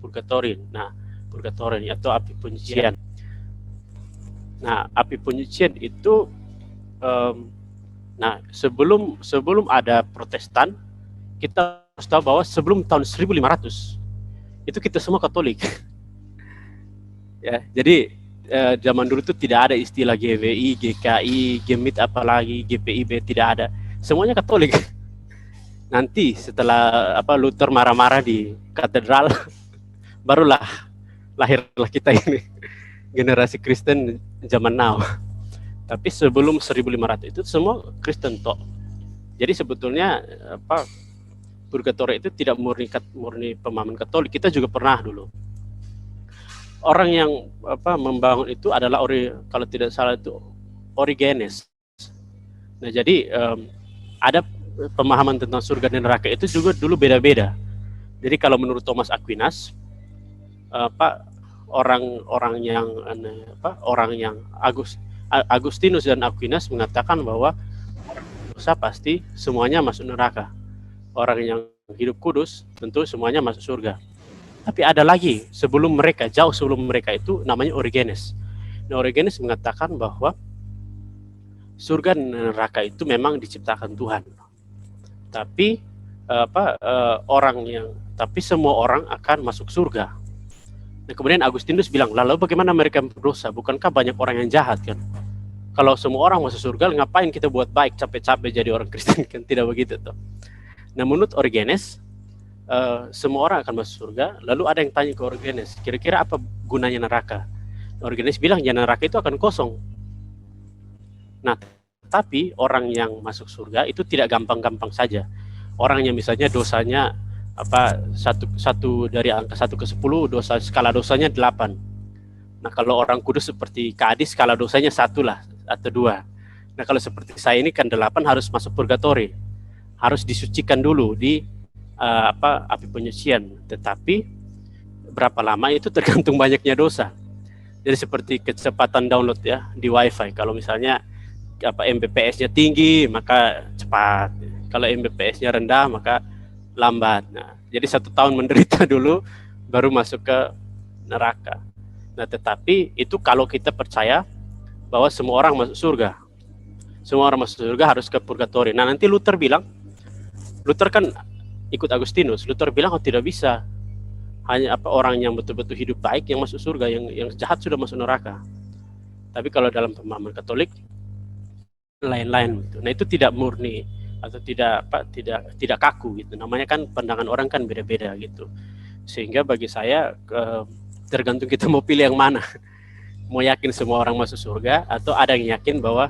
purgatory. Nah, purgatory atau api penyucian. Nah, api penyucian itu sebelum ada Protestan, kita harus tahu bahwa sebelum tahun 1500 itu kita semua Katolik. Ya, jadi zaman dulu itu tidak ada istilah GWI, GKI, Gemit apalagi GPIB, tidak ada. Semuanya Katolik. Nanti setelah Luther marah-marah di katedral, barulah lahirlah kita ini, generasi Kristen zaman now. Tapi sebelum 1500 itu semua Kristen toh. Jadi sebetulnya purgatory itu tidak murni pemahaman Katolik. Kita juga pernah dulu. Orang yang membangun itu adalah kalau tidak salah itu Origenes. Nah, jadi ada pemahaman tentang surga dan neraka itu juga dulu beda-beda. Jadi kalau menurut Thomas Aquinas, orang yang Agustinus dan Aquinas mengatakan bahwa dosa pasti semuanya masuk neraka. Orang yang hidup kudus tentu semuanya masuk surga. Tapi ada lagi jauh sebelum mereka itu namanya Origenes. Nah, Origenes mengatakan bahwa surga dan neraka itu memang diciptakan Tuhan. Tapi tapi semua orang akan masuk surga. Nah, kemudian Agustinus bilang, lalu bagaimana mereka berdosa? Bukankah banyak orang yang jahat kan? kalau semua orang masuk surga, ngapain kita buat baik capek-capek jadi orang Kristen? Kan tidak begitu tuh. Nah, menurut Origenes, semua orang akan masuk surga. Lalu ada yang tanya ke Origenes, kira-kira apa gunanya neraka? Origenes bilang, ya neraka itu akan kosong. Nah, tapi orang yang masuk surga itu tidak gampang-gampang saja. Orang yang misalnya dosanya satu dari angka 1 ke 10, skala dosanya 8. Nah, kalau orang kudus seperti Kak Adi, skala dosanya 1 lah atau 2. Nah, kalau seperti saya ini kan 8 harus masuk purgatori, harus disucikan dulu di api penyucian. Tetapi berapa lama itu tergantung banyaknya dosa. Jadi seperti kecepatan download ya di WiFi. Kalau misalnya Mbps-nya tinggi maka cepat, kalau Mbps-nya rendah maka lambat. Nah, jadi 1 tahun menderita dulu baru masuk ke neraka. Nah, tetapi itu kalau kita percaya bahwa semua orang masuk surga. Semua orang masuk surga harus ke purgatori. Nah, nanti Luther kan ikut Agustinus. Luther bilang tidak bisa. Hanya orang yang betul-betul hidup baik yang masuk surga, yang jahat sudah masuk neraka. Tapi kalau dalam pemahaman Katolik lain-lain gitu. Nah, itu tidak murni atau tidak kaku gitu. Namanya kan pandangan orang kan beda-beda gitu. Sehingga bagi saya tergantung kita mau pilih yang mana. Mau yakin semua orang masuk surga atau ada yang yakin bahwa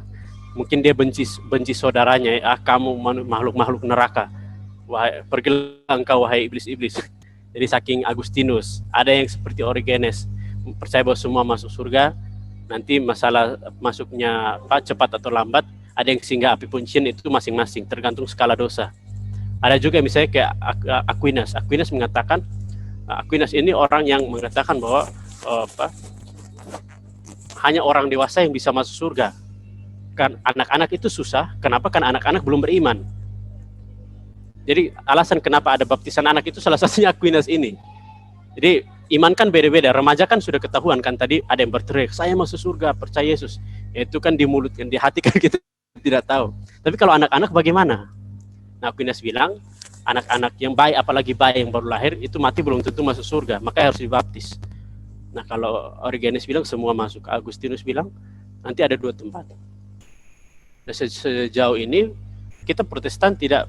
mungkin dia benci saudaranya, kamu makhluk-makhluk neraka. Pergilah engkau wahai iblis-iblis. Jadi saking Agustinus, ada yang seperti Origenes percaya bahwa semua masuk surga. Nanti masalah masuknya cepat atau lambat, ada yang singgah api penyucian, itu masing-masing tergantung skala dosa. Ada juga misalnya kayak Aquinas mengatakan, Aquinas ini orang yang mengatakan bahwa hanya orang dewasa yang bisa masuk surga. Kan anak-anak itu susah. Kenapa? Kan anak-anak belum beriman. Jadi alasan kenapa ada baptisan anak itu salah satunya Aquinas ini. Jadi iman kan beda-beda. Remaja kan sudah ketahuan kan, tadi ada yang berteriak, saya masuk surga, percaya Yesus. Ya, itu kan di mulut kan, di hati kan kita tidak tahu. Tapi kalau anak-anak bagaimana? Nah, Aquinas bilang anak-anak yang baik, apalagi bayi yang baru lahir, itu mati belum tentu masuk surga, maka harus dibaptis. Nah, kalau Origenes bilang semua masuk, Agustinus bilang nanti ada 2 tempat. Nah, sejauh ini kita Protestan tidak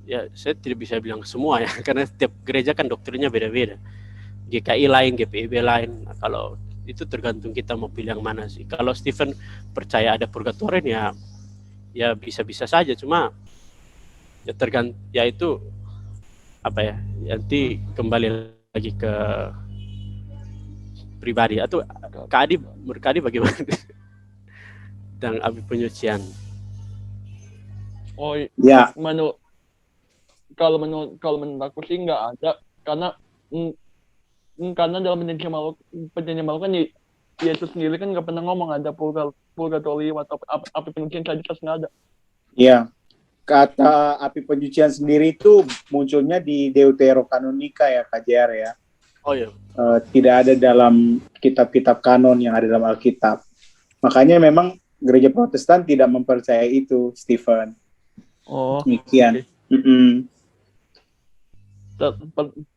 ya saya tidak bisa bilang semua ya, karena setiap gereja kan doktrinnya beda-beda. GKI lain, GPIB lain. Nah, kalau itu tergantung kita mau pilih yang mana sih. Kalau Stephen percaya ada purgatorium ya bisa-bisa saja, cuma ya tergantung, ya itu nanti kembali lagi ke pribadi. Atau Kak Adi bagaimana tentang api penyucian?
Oh
Ya,
kalau menurut aku sih nggak ada, karena dalam perjanjian baru kan Yesus sendiri kan nggak pernah ngomong ada purgatorium atau api penyucian, saja nggak ada.
ya. Kata api penyucian sendiri itu munculnya di Deuterokanonika ya, Kak JR ya.
Oh iya.
Tidak ada dalam kitab-kitab kanon yang ada dalam Alkitab. Makanya memang gereja Protestan tidak mempercayai itu, Stephen.
Oh.
Demikian.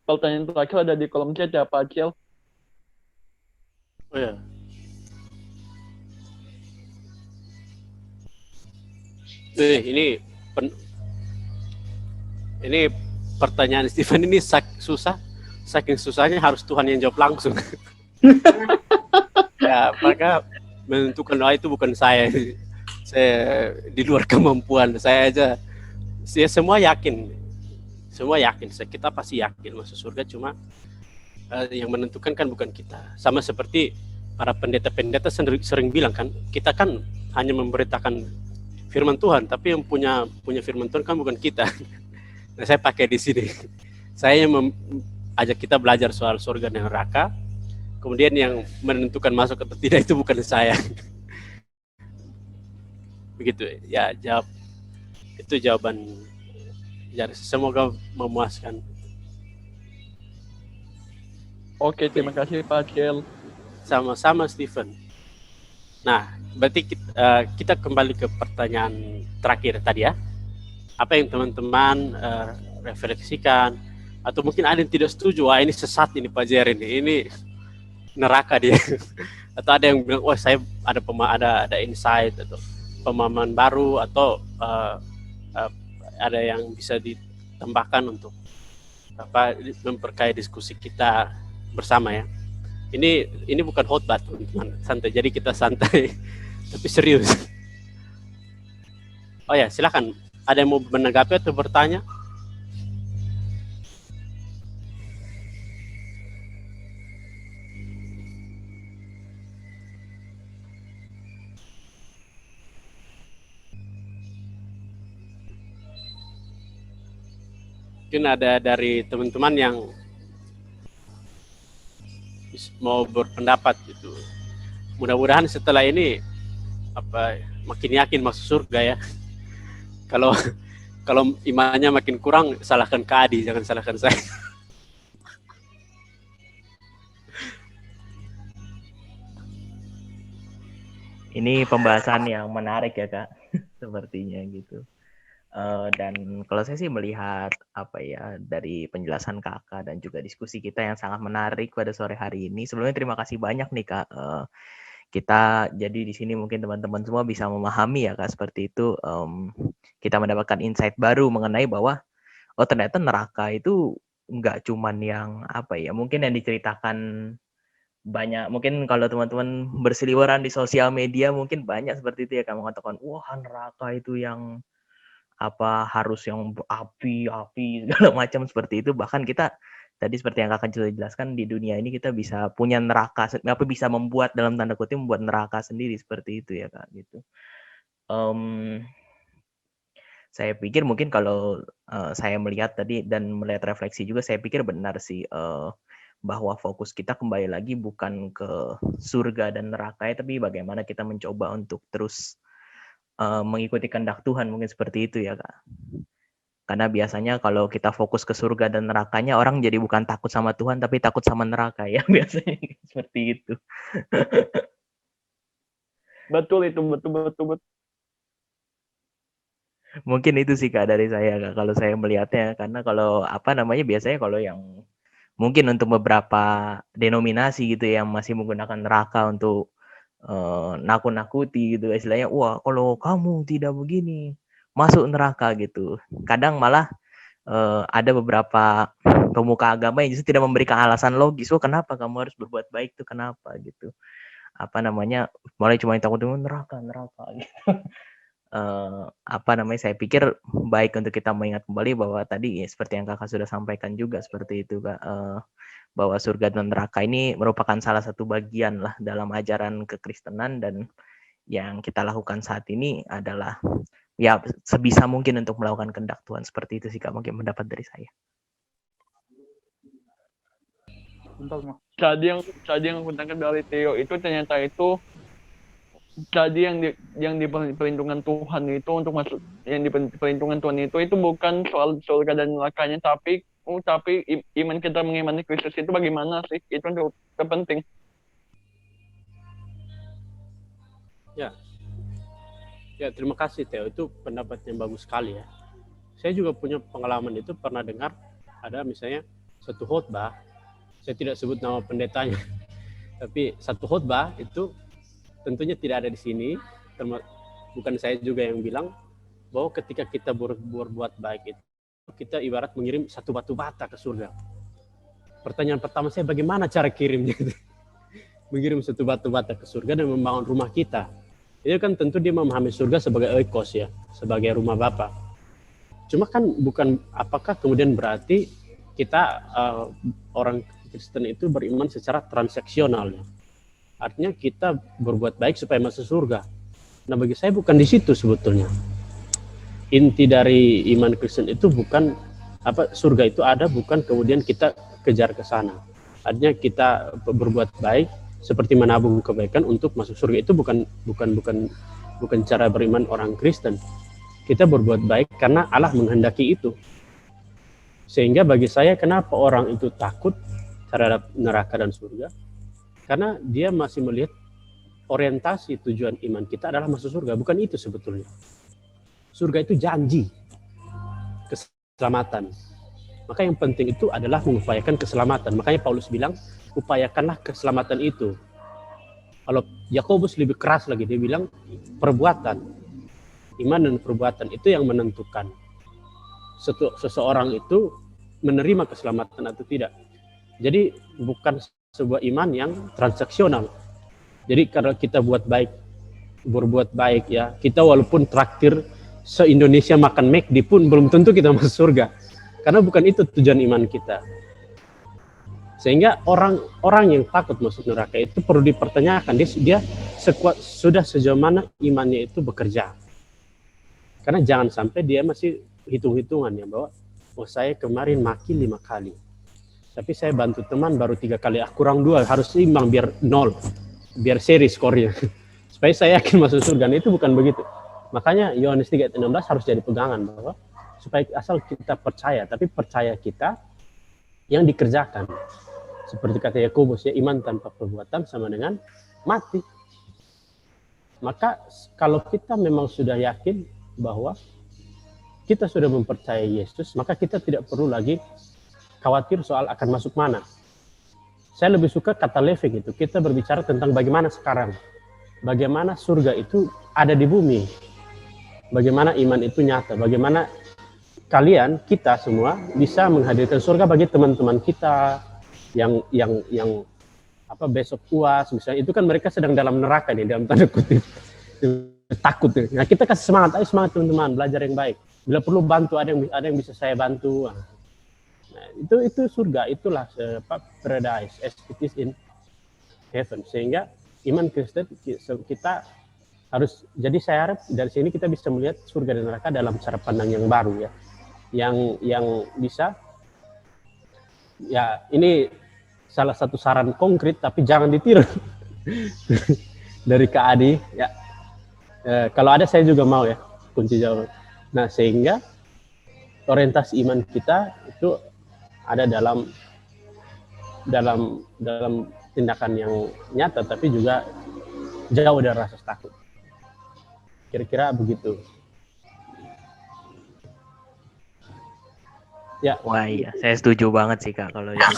Pertanyaan terakhir ada di kolom chat ya, Pak Acil.
Oh ya. Ini pertanyaan Stephen ini saking susahnya harus Tuhan yang jawab langsung. Ya, maka menentukan doa itu bukan saya. Saya di luar kemampuan saya aja. Saya semua yakin. Kita pasti yakin masuk surga, cuma yang menentukan kan bukan kita. Sama seperti para pendeta-pendeta sering bilang kan, kita kan hanya memberitakan firman Tuhan, tapi yang punya firman Tuhan kan bukan kita. Nah, saya pakai di sini. Saya yang ajak kita belajar soal surga dan neraka. Kemudian yang menentukan masuk atau tidak itu bukan saya. Begitu ya, itu jawaban. Ya, semoga memuaskan.
Oke, terima kasih Pak Acil.
Sama-sama Stephen. Nah, berarti kita kembali ke pertanyaan terakhir tadi ya. Apa yang teman-teman refleksikan, atau mungkin ada yang tidak setuju, wah ini sesat ini Pak Jer ini neraka dia. Atau ada yang bilang, wah saya ada insight atau pemahaman baru atau ada yang bisa ditambahkan untuk memperkaya diskusi kita bersama ya. Ini bukan khotbah teman-teman, santai. Jadi kita santai tapi serius. Oh ya, silakan. Ada yang mau menanggapi atau bertanya? Mungkin ada dari teman-teman yang mau berpendapat gitu. Mudah-mudahan setelah ini makin yakin masuk surga ya. Kalau imannya makin kurang, salahkan Kak Adi, jangan salahkan saya.
Ini pembahasan yang menarik ya Kak, sepertinya gitu. Dan kalau saya sih melihat dari penjelasan Kakak dan juga diskusi kita yang sangat menarik pada sore hari ini. Sebelumnya terima kasih banyak nih Kak. Kita jadi di sini mungkin teman-teman semua bisa memahami ya Kak, seperti itu. Kita mendapatkan insight baru mengenai bahwa ternyata neraka itu nggak cuman yang mungkin yang diceritakan banyak. Mungkin kalau teman-teman berseliweran di sosial media mungkin banyak seperti itu ya Kak, mengatakan wah neraka itu yang harus yang api segala macam seperti itu. Bahkan kita tadi seperti yang Kakak sudah jelaskan, di dunia ini kita bisa punya neraka, bisa membuat dalam tanda kutip membuat neraka sendiri seperti itu ya Kak gitu. Saya pikir mungkin kalau saya melihat tadi dan melihat refleksi juga, saya pikir benar sih bahwa fokus kita kembali lagi bukan ke surga dan neraka ya, tapi bagaimana kita mencoba untuk terus mengikuti kehendak Tuhan, mungkin seperti itu ya Kak. Karena biasanya kalau kita fokus ke surga dan nerakanya, orang jadi bukan takut sama Tuhan tapi takut sama neraka ya, biasanya seperti itu.
Betul itu, betul.
Mungkin itu sih Kak dari saya Kak, kalau saya melihatnya. Karena kalau biasanya kalau yang mungkin untuk beberapa denominasi gitu yang masih menggunakan neraka untuk nakut-nakuti gitu istilahnya, wah kalau kamu tidak begini masuk neraka gitu. Kadang malah ada beberapa pemuka agama yang justru tidak memberikan alasan logis, kenapa kamu harus berbuat baik tuh, kenapa gitu. Mulai cuma takut neraka gitu. Saya pikir baik untuk kita mengingat kembali bahwa tadi seperti yang Kakak sudah sampaikan juga seperti itu Kak, bahwa surga dan neraka ini merupakan salah satu bagian lah dalam ajaran kekristenan, dan yang kita lakukan saat ini adalah ya sebisa mungkin untuk melakukan kehendak Tuhan. Seperti itu sih Kak, mungkin pendapat dari saya.
Jadi yang aku tangkap dari Theo itu ternyata itu jadi yang di perlindungan Tuhan itu untuk masuk, yang di perlindungan Tuhan itu bukan soal surga dan nerakanya, tapi iman kita mengimani Kristus itu bagaimana sih, itu yang terpenting.
Ya, terima kasih Theo, itu pendapat yang bagus sekali ya. Saya juga punya pengalaman itu, pernah dengar ada misalnya satu khotbah, saya tidak sebut nama pendetanya, tapi satu khotbah itu tentunya tidak ada di sini, bukan saya juga yang bilang, bahwa ketika kita berbuat baik itu, kita ibarat mengirim satu batu bata ke surga. Pertanyaan pertama saya, bagaimana cara kirimnya? Mengirim satu batu bata ke surga dan membangun rumah kita. Itu kan tentu dia memahami surga sebagai oikos ya, sebagai rumah Bapa. Cuma kan bukan, apakah kemudian berarti kita orang Kristen itu beriman secara transaksional ya? Artinya kita berbuat baik supaya masuk surga. Nah bagi saya bukan di situ sebetulnya. Inti dari iman Kristen itu bukan surga itu ada, bukan kemudian kita kejar ke sana. Artinya kita berbuat baik seperti menabung kebaikan untuk masuk surga, itu bukan cara beriman orang Kristen. Kita berbuat baik karena Allah menghendaki itu. Sehingga bagi saya, kenapa orang itu takut terhadap neraka dan surga? Karena dia masih melihat orientasi tujuan iman kita adalah masuk surga. Bukan itu sebetulnya. Surga itu janji keselamatan. Maka yang penting itu adalah mengupayakan keselamatan. Makanya Paulus bilang, upayakanlah keselamatan itu. Kalau Yakobus lebih keras lagi, dia bilang perbuatan, iman dan perbuatan itu yang menentukan seseorang itu menerima keselamatan atau tidak. Jadi bukan sebuah iman yang transaksional. Jadi kalau kita berbuat baik ya, kita walaupun traktir se-Indonesia makan McD pun belum tentu kita masuk surga. Karena bukan itu tujuan iman kita. Sehingga orang yang takut masuk neraka itu perlu dipertanyakan, dia sudah sejauh mana imannya itu bekerja. Karena jangan sampai dia masih hitung-hitungan ya, bahwa saya kemarin maki 5 kali, tapi saya bantu teman baru 3 kali, kurang 2, harus imbang biar 0, biar seri skornya supaya saya yakin masuk surga. Nah, itu bukan begitu. Makanya Yohanes 3:16 harus jadi pegangan, bahwa supaya asal kita percaya, tapi percaya kita yang dikerjakan. Seperti kata Yakobus ya, iman tanpa perbuatan sama dengan mati. Maka kalau kita memang sudah yakin bahwa kita sudah mempercayai Yesus, maka kita tidak perlu lagi khawatir soal akan masuk mana. Saya lebih suka kata Leving itu, kita berbicara tentang bagaimana sekarang. Bagaimana surga itu ada di bumi. Bagaimana iman itu nyata. Bagaimana kita semua bisa menghadirkan surga bagi teman-teman kita yang besok UAS misalnya, itu kan mereka sedang dalam neraka nih, dalam tanda kutip, takut. Nah, kita kasih semangat, ayo semangat teman-teman, belajar yang baik. Bila perlu bantu, ada yang bisa saya bantu. Nah, itu surga, itulah paradise as it is in heaven. Sehingga iman Kristen kita harus, jadi saya harap dari sini kita bisa melihat surga dan neraka dalam cara pandang yang baru ya, yang bisa ya. Ini salah satu saran konkret, tapi jangan ditiru dari Kak Adi ya. Kalau ada saya juga mau ya kunci jawaban. Nah, sehingga orientasi iman kita itu ada dalam tindakan yang nyata, tapi juga jauh dari rasa takut. Kira-kira begitu. Ya.
Wah iya, saya setuju banget sih Kak kalau itu.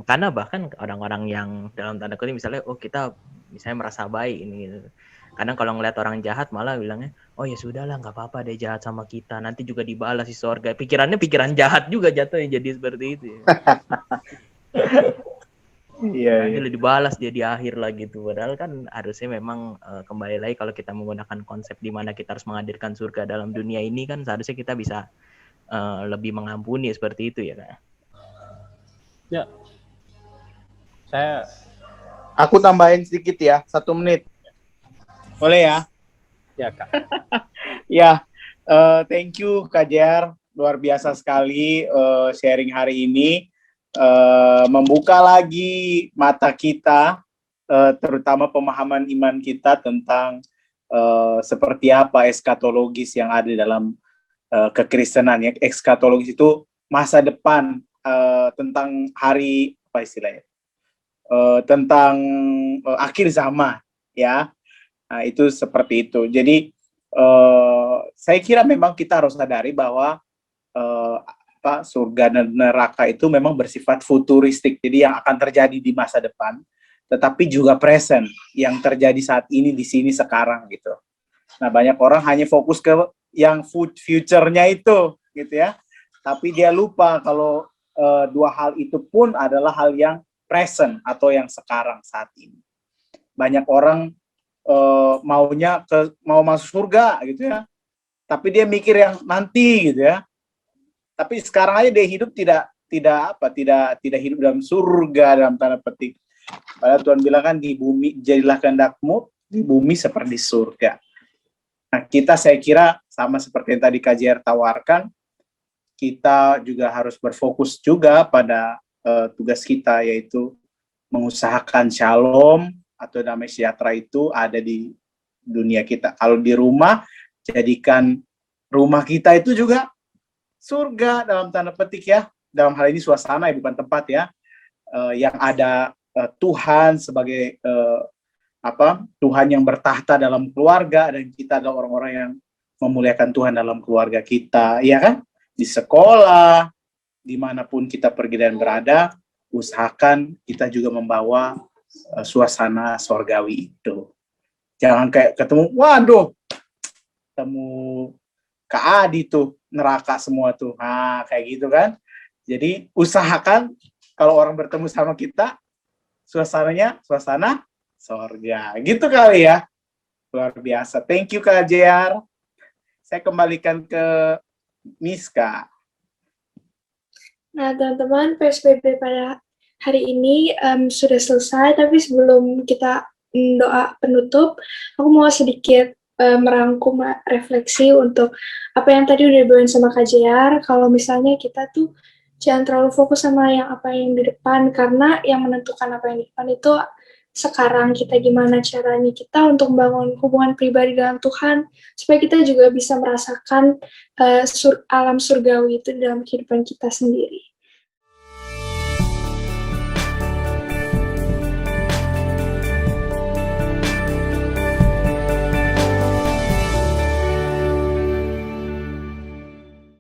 Karena bahkan orang-orang yang dalam tanda kutip misalnya, kita misalnya merasa baik ini gitu. Kadang kalau ngeliat orang jahat malah bilangnya, oh ya sudahlah, nggak apa-apa deh jahat sama kita, nanti juga dibalas di surga. Pikirannya pikiran jahat juga jatuhnya jadi seperti itu.
Iya.
Nanti dibalas dia di akhir lah gitu. Padahal kan harusnya memang kembali lagi kalau kita menggunakan konsep di mana kita harus menghadirkan surga dalam dunia ini, kan seharusnya kita bisa lebih mengampuni seperti itu ya Kak.
Ya.
Aku tambahin sedikit ya, 1 menit. Boleh ya?
Ya Kak.
Ya, thank you Kak Jer, luar biasa sekali sharing hari ini, membuka lagi mata kita, terutama pemahaman iman kita tentang seperti apa eskatologis yang ada dalam kekristenan ya. Eskatologis itu masa depan, tentang hari apa istilahnya, tentang akhir zaman ya. Nah, itu seperti itu. Jadi saya kira memang kita harus sadari bahwa surga dan neraka itu memang bersifat futuristik, jadi yang akan terjadi di masa depan, tetapi juga present, yang terjadi saat ini di sini sekarang gitu. Nah, banyak orang hanya fokus ke yang future-nya itu gitu ya, tapi dia lupa kalau dua hal itu pun adalah hal yang present atau yang sekarang saat ini. Banyak orang mau masuk surga gitu ya, tapi dia mikir yang nanti gitu ya. Tapi sekarang aja dia hidup tidak hidup dalam surga dalam tanda petik. Padahal Tuhan bilang kan, di bumi jadilah kehendakmu di bumi seperti surga. Nah, saya kira sama seperti yang tadi Kak JR tawarkan, kita juga harus berfokus juga pada tugas kita, yaitu mengusahakan shalom atau damai sejahtera itu ada di dunia kita. Kalau di rumah, jadikan rumah kita itu juga surga dalam tanda petik ya. Dalam hal ini suasana ya, bukan tempat ya. Yang ada Tuhan sebagai Tuhan yang bertahta dalam keluarga, dan kita adalah orang-orang yang memuliakan Tuhan dalam keluarga kita, ya kan? Di sekolah, dimanapun kita pergi dan berada, usahakan kita juga membawa suasana sorgawi itu. Jangan kayak ketemu, waduh, ketemu Kak Adi tuh, neraka semua tuh. Nah, kayak gitu kan. Jadi usahakan kalau orang bertemu sama kita, suasananya suasana sorga. Gitu kali ya. Luar biasa. Thank you Kak JR. Saya kembalikan ke Miska.
Nah, teman-teman, PSBB pada hari ini sudah selesai, tapi sebelum kita doa penutup, aku mau sedikit merangkum refleksi untuk apa yang tadi udah dibawain sama Kak JR, kalau misalnya kita tuh jangan terlalu fokus sama apa yang di depan, karena yang menentukan apa yang di depan itu sekarang kita gimana caranya kita untuk membangun hubungan pribadi dengan Tuhan, supaya kita juga bisa merasakan alam surgawi itu dalam kehidupan kita sendiri.